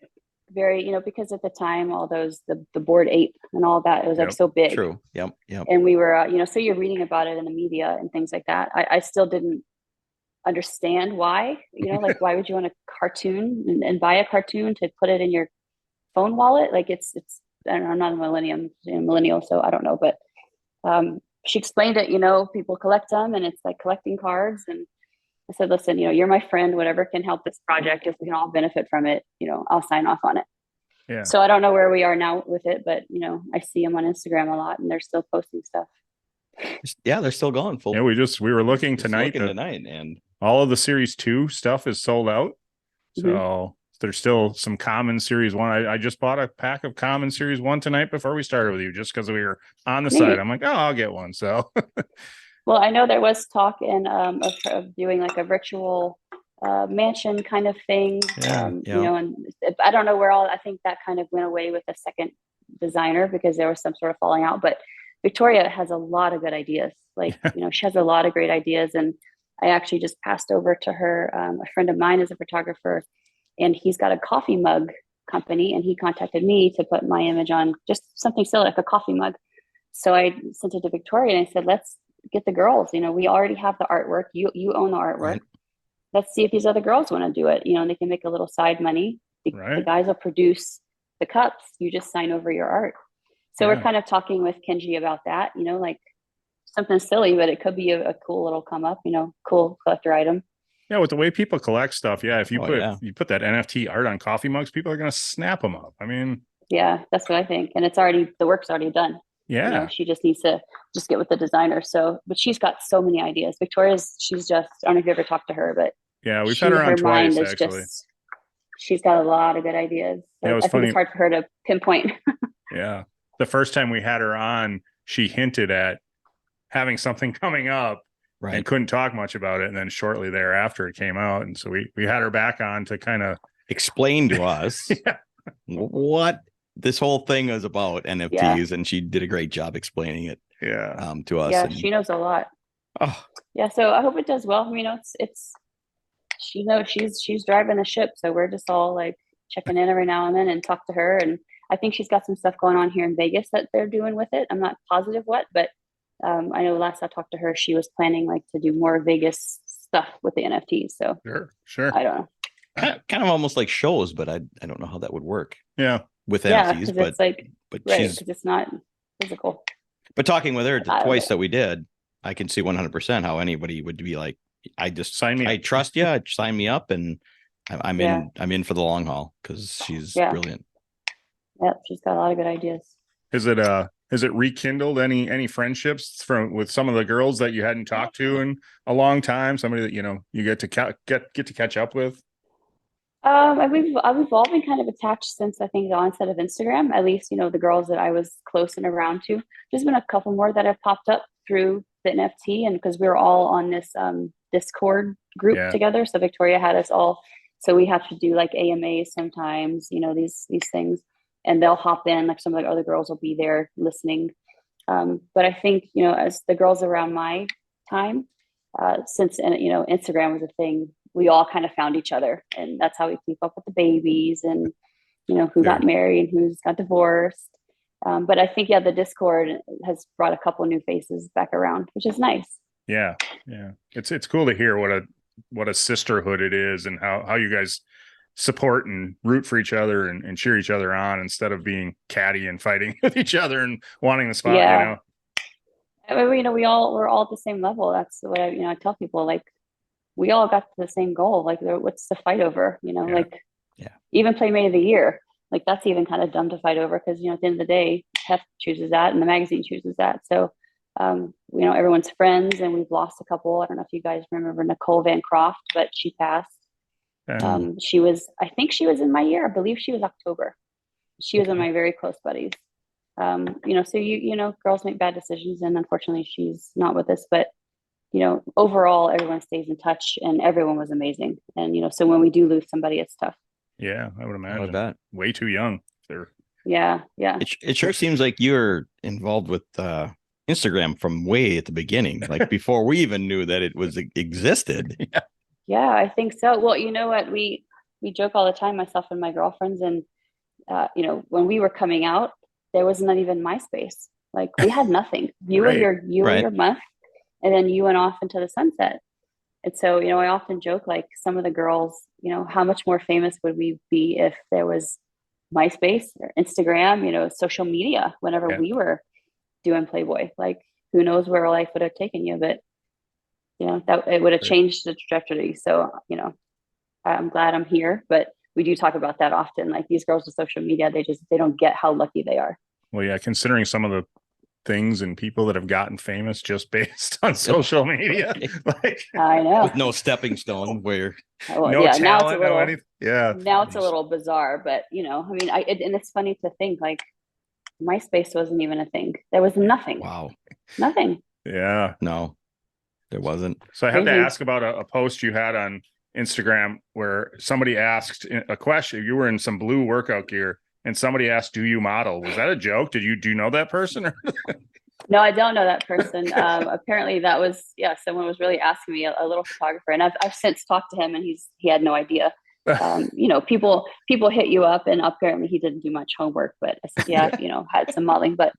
Very, because at the time, all those, the Bored Ape and all that, it was like so big. True. Yep. And we were, so you're reading about it in the media and things like that. I still didn't understand why, like, why would you want a cartoon and buy a cartoon to put it in your phone wallet? Like it's, I don't know, I'm not a millennial, so I don't know, but she explained it, people collect them and it's like collecting cards. And I said, listen, you're my friend, whatever can help this project, if we can all benefit from it, I'll sign off on it. Yeah. So I don't know where we are now with it, but I see them on Instagram a lot and they're still posting stuff. Yeah, they're still going full. Yeah, we were looking tonight and all of the series 2 stuff is sold out. So there's still some common series 1. I just bought a pack of common series 1 tonight before we started with you, just because we were on the site. I'm like, oh, I'll get one. So well, I know there was talk of doing like a virtual mansion kind of thing. And I don't know where I think that kind of went away with the second designer because there was some sort of falling out. But Victoria has a lot of good ideas. Like, she has a lot of great ideas. And I actually just passed over to her. A friend of mine is a photographer. and he's got a coffee mug company, and he contacted me to put my image on just something silly like a coffee mug. So I sent it to Victoria and I said, let's get the girls, we already have the artwork. You own the artwork. Right. Let's see if these other girls want to do it, and they can make a little side money. The guys will produce the cups. You just sign over your art. So we're kind of talking with Kenji about that, like something silly, but it could be a cool little come up, cool collector item. Yeah, with the way people collect stuff, if you put that NFT art on coffee mugs, people are going to snap them up. I mean, yeah, that's what I think, and the work's already done. Yeah, she just needs to get with the designer. So, but she's got so many ideas. She's just, I don't know if you ever talked to her, but yeah, we've had her on twice actually. She's got a lot of good ideas. So yeah, I think it's hard for her to pinpoint. Yeah, the first time we had her on, she hinted at having something coming up. Right. And couldn't talk much about it. And then shortly thereafter it came out. And so we had her back on to kind of explain to us what this whole thing is about, NFTs. Yeah. And she did a great job explaining it to us. Yeah, she knows a lot. Oh. Yeah, so I hope it does well. It's she knows she's driving the ship. So we're just all like checking in every now and then and talk to her. And I think she's got some stuff going on here in Vegas that they're doing with it. I'm not positive what, but I know last I talked to her, she was planning like to do more Vegas stuff with the NFTs. So sure. I don't know. Kind of almost like shows, but I don't know how that would work. Yeah, with NFTs, but it's like, but right, because it's not physical. But talking with her twice that we did, I can see 100% how anybody would be like, I just sign me. I trust you. Sign me up, and I'm in. I'm in for the long haul because she's brilliant. Yeah, she's got a lot of good ideas. Has it rekindled any friendships with some of the girls that you hadn't talked to in a long time? Somebody that you get to catch up with? We've all been kind of attached since I think the onset of Instagram. At least the girls that I was close and around to. There's been a couple more that have popped up through the NFT, and because we were all on this Discord group together. So Victoria had us all. So we have to do like AMAs sometimes. These things. And they'll hop in, like some of the other girls will be there listening. But I think, as the girls around my time, since, Instagram was a thing, we all kind of found each other. And that's how we keep up with the babies and, who got married and who's got divorced. But I think, the Discord has brought a couple new faces back around, which is nice. Yeah. Yeah. It's cool to hear what a sisterhood it is and how you guys support and root for each other and cheer each other on instead of being catty and fighting with each other and wanting the spot. I mean, we're all at the same level. That's what I tell people, like, we all got to the same goal. Like, what's the fight over? Even Playmate of the Year, like that's even kind of dumb to fight over because at the end of the day, Hef chooses that and the magazine chooses that. So everyone's friends, and we've lost a couple. I don't know if you guys remember Nicole Van Croft, but she passed. I think she was in my year. I believe she was October. She was one of my very close buddies. So girls make bad decisions, and unfortunately she's not with us, but overall everyone stays in touch and everyone was amazing. And so when we do lose somebody, it's tough. Yeah, I would imagine. That way too young. Yeah. It sure seems like you're involved with Instagram from way at the beginning, like before we even knew that it existed. Yeah, I think so. Well, you know what? We joke all the time, myself and my girlfriends, and when we were coming out, there was not even MySpace. Like we had nothing. You were your month, and then you went off into the sunset. And so, I often joke, like some of the girls, how much more famous would we be if there was MySpace or Instagram, social media whenever we were doing Playboy. Like who knows where life would have taken you, but that it would have changed the trajectory. So, I'm glad I'm here, but we do talk about that often. Like these girls with social media, they don't get how lucky they are. Well, yeah, considering some of the things and people that have gotten famous just based on social media, like I know, with no stepping stone, where no talent, now it's a little, now it's a little bizarre, but and it's funny to think like MySpace wasn't even a thing. There was nothing. Wow, nothing. Yeah, no. There wasn't. So I have to ask about a post you had on Instagram where somebody asked a question. You were in some blue workout gear and somebody asked, "Do you model?" Was that a joke? Do you know that person? No, I don't know that person. Apparently that was, someone was really asking me, a little photographer. And I've since talked to him and he had no idea. You know, people hit you up, and apparently he didn't do much homework, but I said, yeah, you know, had some modeling, but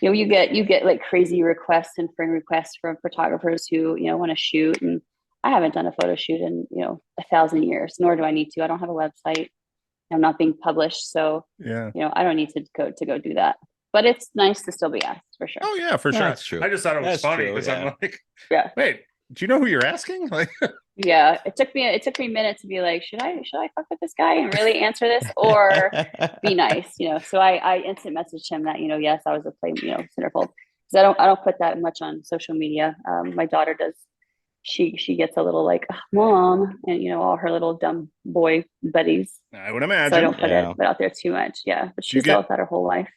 you know, you get like crazy requests and friend requests from photographers who, you know, want to shoot. And I haven't done a photo shoot in, you know, 1,000 years, nor do I need to. I don't have a website. I'm not being published. So, yeah, you know, I don't need to go do that. But it's nice to still be asked, for sure. Oh yeah, for sure. That's true. I just thought it was That's funny true, because yeah. I'm like, Yeah. wait, do you know who you're asking? Like, Yeah, it took me a minute to be like, should I fuck with this guy and really answer this, or be nice, you know? So I instant messaged him that, you know, yes, I was a you know, centerfold, because I don't put that much on social media. My daughter does. She gets a little like, oh, mom, and you know, all her little dumb boy buddies. I would imagine. So I don't put it out there too much. Yeah, but she's dealt with that her whole life.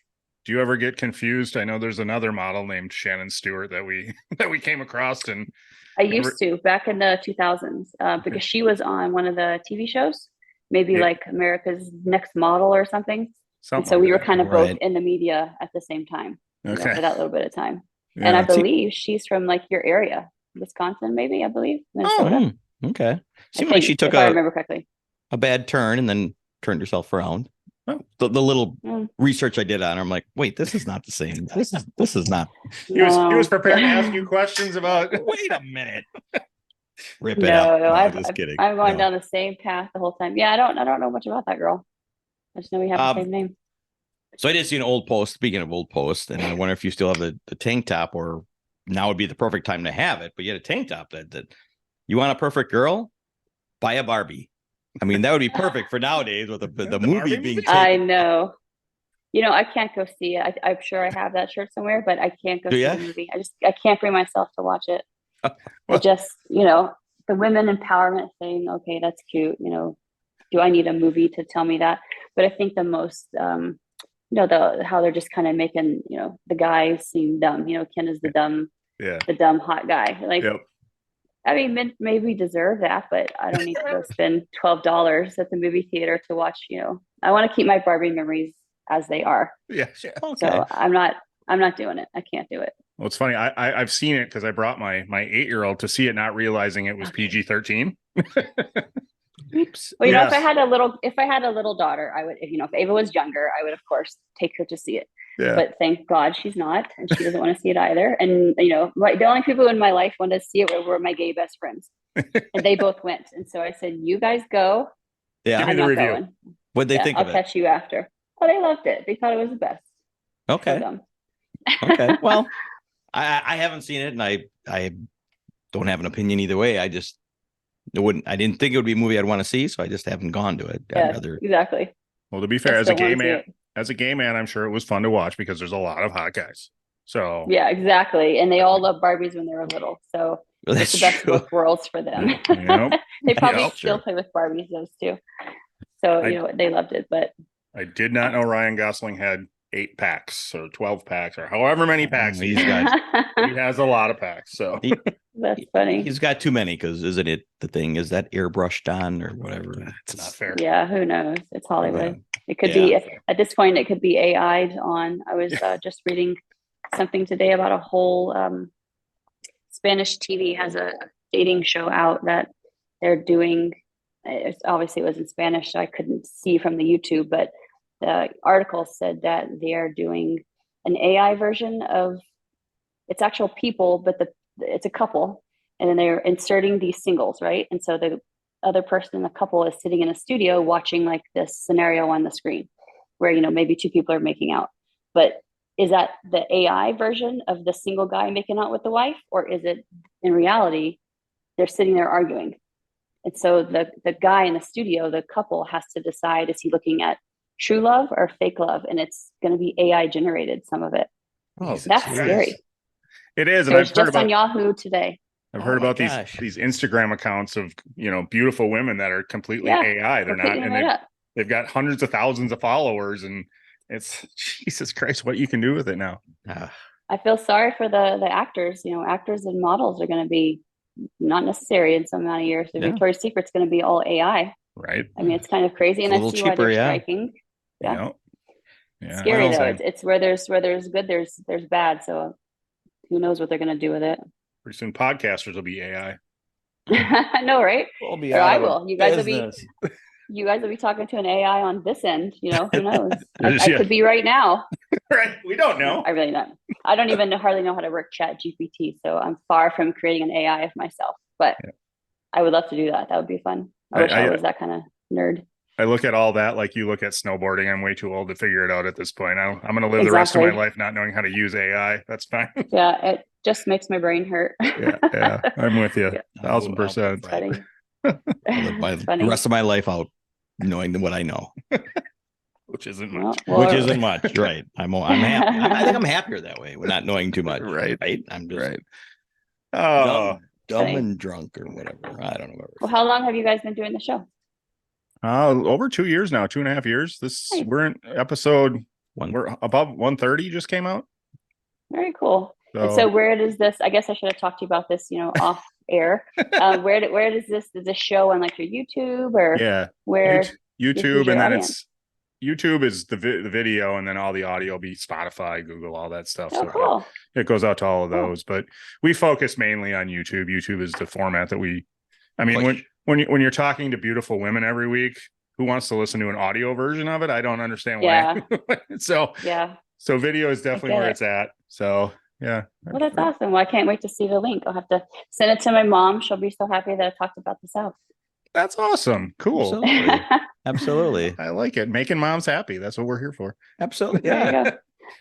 Do you ever get confused? I know there's another model named Shannon Stewart that we came across, and I used to back in the 2000s because she was on one of the TV shows, maybe like America's Next Model or something. And so we were kind of both in the media at the same time, you know, for that little bit of time. Yeah. And I believe she's from like your area, Wisconsin, maybe, I believe. Minnesota. Oh, okay. Seemed like she took I remember correctly, a bad turn and then turned herself around. Oh, the little research I did on her, I'm like, wait, this is not the same. This is not. He was prepared to ask you questions about. Wait a minute. Rip it up. No, just kidding. I'm going down the same path the whole time. Yeah, I don't know much about that girl. I just know we have the same name. So I did see an old post. Speaking of old posts, and I wonder if you still have the tank top, or now would be the perfect time to have it. But you had a tank top that you want a perfect girl, buy a Barbie. I mean, that would be perfect for nowadays with the movie being taken. I know. You know, I can't go see it. I'm sure I have that shirt somewhere, but I can't go see the movie. I can't bring myself to watch it. I just, you know, the women empowerment thing. Okay, that's cute. You know, do I need a movie to tell me that? But I think the most, you know, how they're just kind of making, you know, the guys seem dumb. You know, Ken is the dumb hot guy. Like, I mean, maybe we deserve that, but I don't need to go spend $12 at the movie theater to watch, you know, I want to keep my Barbie memories as they are. Yeah. Okay. So I'm not doing it. I can't do it. Well, it's funny. I've seen it because I brought my 8-year-old to see it, not realizing it was PG-13. Oops. Well, you know, if I had a little daughter, I would, you know, if Ava was younger, I would of course take her to see it. Yeah. But thank God she's not, and she doesn't want to see it either. And you know, the only people in my life wanted to see it were my gay best friends, and they both went. And so I said, "You guys go." Yeah, I'm not going. What'd they think of it? I'll catch you after. Oh, they loved it. They thought it was the best. Okay. Okay. Well, I haven't seen it, and I don't have an opinion either way. I didn't think it would be a movie I'd want to see, so I just haven't gone to it. Yeah, exactly. Well, to be fair, as a gay man, I'm sure it was fun to watch because there's a lot of hot guys. So yeah, exactly. And they all loved Barbies when they were little. So it's the best of both worlds for them. Yep. They probably still play with Barbies, those two. So you know, they loved it. But I did not know Ryan Gosling had 8 packs or 12 packs or however many packs he's got. He has a lot of packs. So that's funny. He's got too many, because isn't it the thing? Is that airbrushed on or whatever? It's not fair. Yeah, who knows? It's Hollywood. Yeah. It could be at this point. It could be AI'd on. I was just reading something today about a whole Spanish TV has a dating show out that they're doing. It was in Spanish, so I couldn't see from the YouTube, but the article said that they are doing an AI version of it's actual people, but it's a couple, and then they're inserting these singles, right? And so the other person in the couple is sitting in a studio watching like this scenario on the screen where, you know, maybe 2 people are making out. But is that the AI version of the single guy making out with the wife, or is it in reality they're sitting there arguing? And so the guy in the studio, the couple, has to decide, is he looking at true love or fake love? And it's going to be AI generated, some of it. Oh, that's scary. It is. And I've heard about on Yahoo today. I've heard about these Instagram accounts of, you know, beautiful women that are completely AI. They're not, and they've got hundreds of thousands of followers, and it's Jesus Christ, what you can do with it now. I feel sorry for the actors. You know, actors and models are going to be not necessary in some amount of years. So Victoria's Secret's going to be all AI. Right. I mean, it's kind of crazy, and I see why they're striking. Yeah. Scary though. It's where there's good, there's bad. So who knows what they're going to do with it? Pretty soon, podcasters will be AI. I know, right? We'll be I will. You guys will be. you guys will be talking to an AI on this end. Who knows? I Yeah. could be right now. Right. We don't know. I really don't. I don't even hardly know how to work Chat GPT. So I'm far from creating an AI of myself, but I would love to do that. That would be fun. I wish I was that kind of nerd. I look at all that like you look at snowboarding. I'm way too old to figure it out at this point. I'm going to live the rest of my life not knowing how to use AI. That's fine. Yeah, it just makes my brain hurt. Yeah, I'm with you. 1,000%. The rest of my life out knowing what I know. Which isn't much. Which isn't much, right? I'm happy. I think I'm happier that way. We're not knowing too much, right? I'm just dumb and drunk or whatever. I don't know. Well, how long have you guys been doing the show? Over 2 years now, 2.5 years. Nice. We're in episode we're above 130 just came out. Very cool. So where does this? I guess I should have talked to you about this, off air. Where does this show on like your YouTube or where YouTube and then audience? YouTube is the video, and then all the audio will be Spotify, Google, all that stuff. Oh, so cool. It goes out to all of those, but we focus mainly on YouTube. YouTube is the format that when you're talking to beautiful women every week, who wants to listen to an audio version of it? I don't understand why. So video is definitely where it's at. So yeah. Well, that's awesome. Well, I can't wait to see the link. I'll have to send it to my mom. She'll be so happy that I talked about this out. That's awesome. Cool. Absolutely. I like it. Making moms happy. That's what we're here for. Absolutely. Yeah.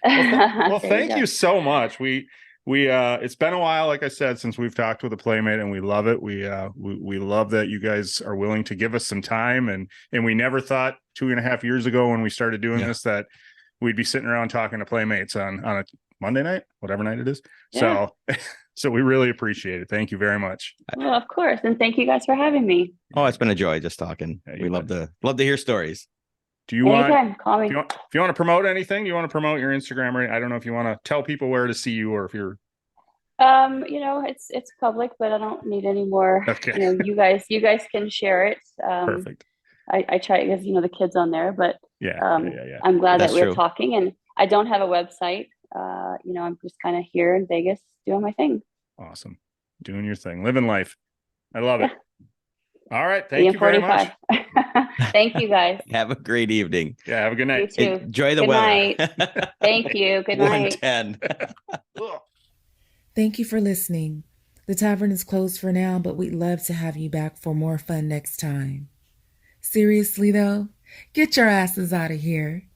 Well, thank you so much. We it's been a while, like I said, since we've talked with a Playmate, and we love it. We love that you guys are willing to give us some time, and we never thought 2.5 years ago when we started doing this that we'd be sitting around talking to Playmates on a Monday night, whatever night it is. So we really appreciate it. Thank you very much. Well, of course. And thank you guys for having me. Oh, it's been a joy just talking. We love to hear stories. Do you call me. If you want to promote anything, you want to promote your Instagram, or I don't know if you want to tell people where to see you, or if you're it's public, but I don't need any more. Okay. You guys can share it. Perfect. I try because the kids on there, but I'm glad That's that we're true. talking, and I don't have a website. I'm just kind of here in Vegas doing my thing. Awesome. Doing your thing, living life. I love it. All right. Thank you very much. Thank you guys. Have a great evening. Yeah. Have a good night. You too. Enjoy the Good weather. Night. Thank you. Good night. 110. Thank you for listening. The tavern is closed for now, but we'd love to have you back for more fun next time. Seriously though, get your asses out of here.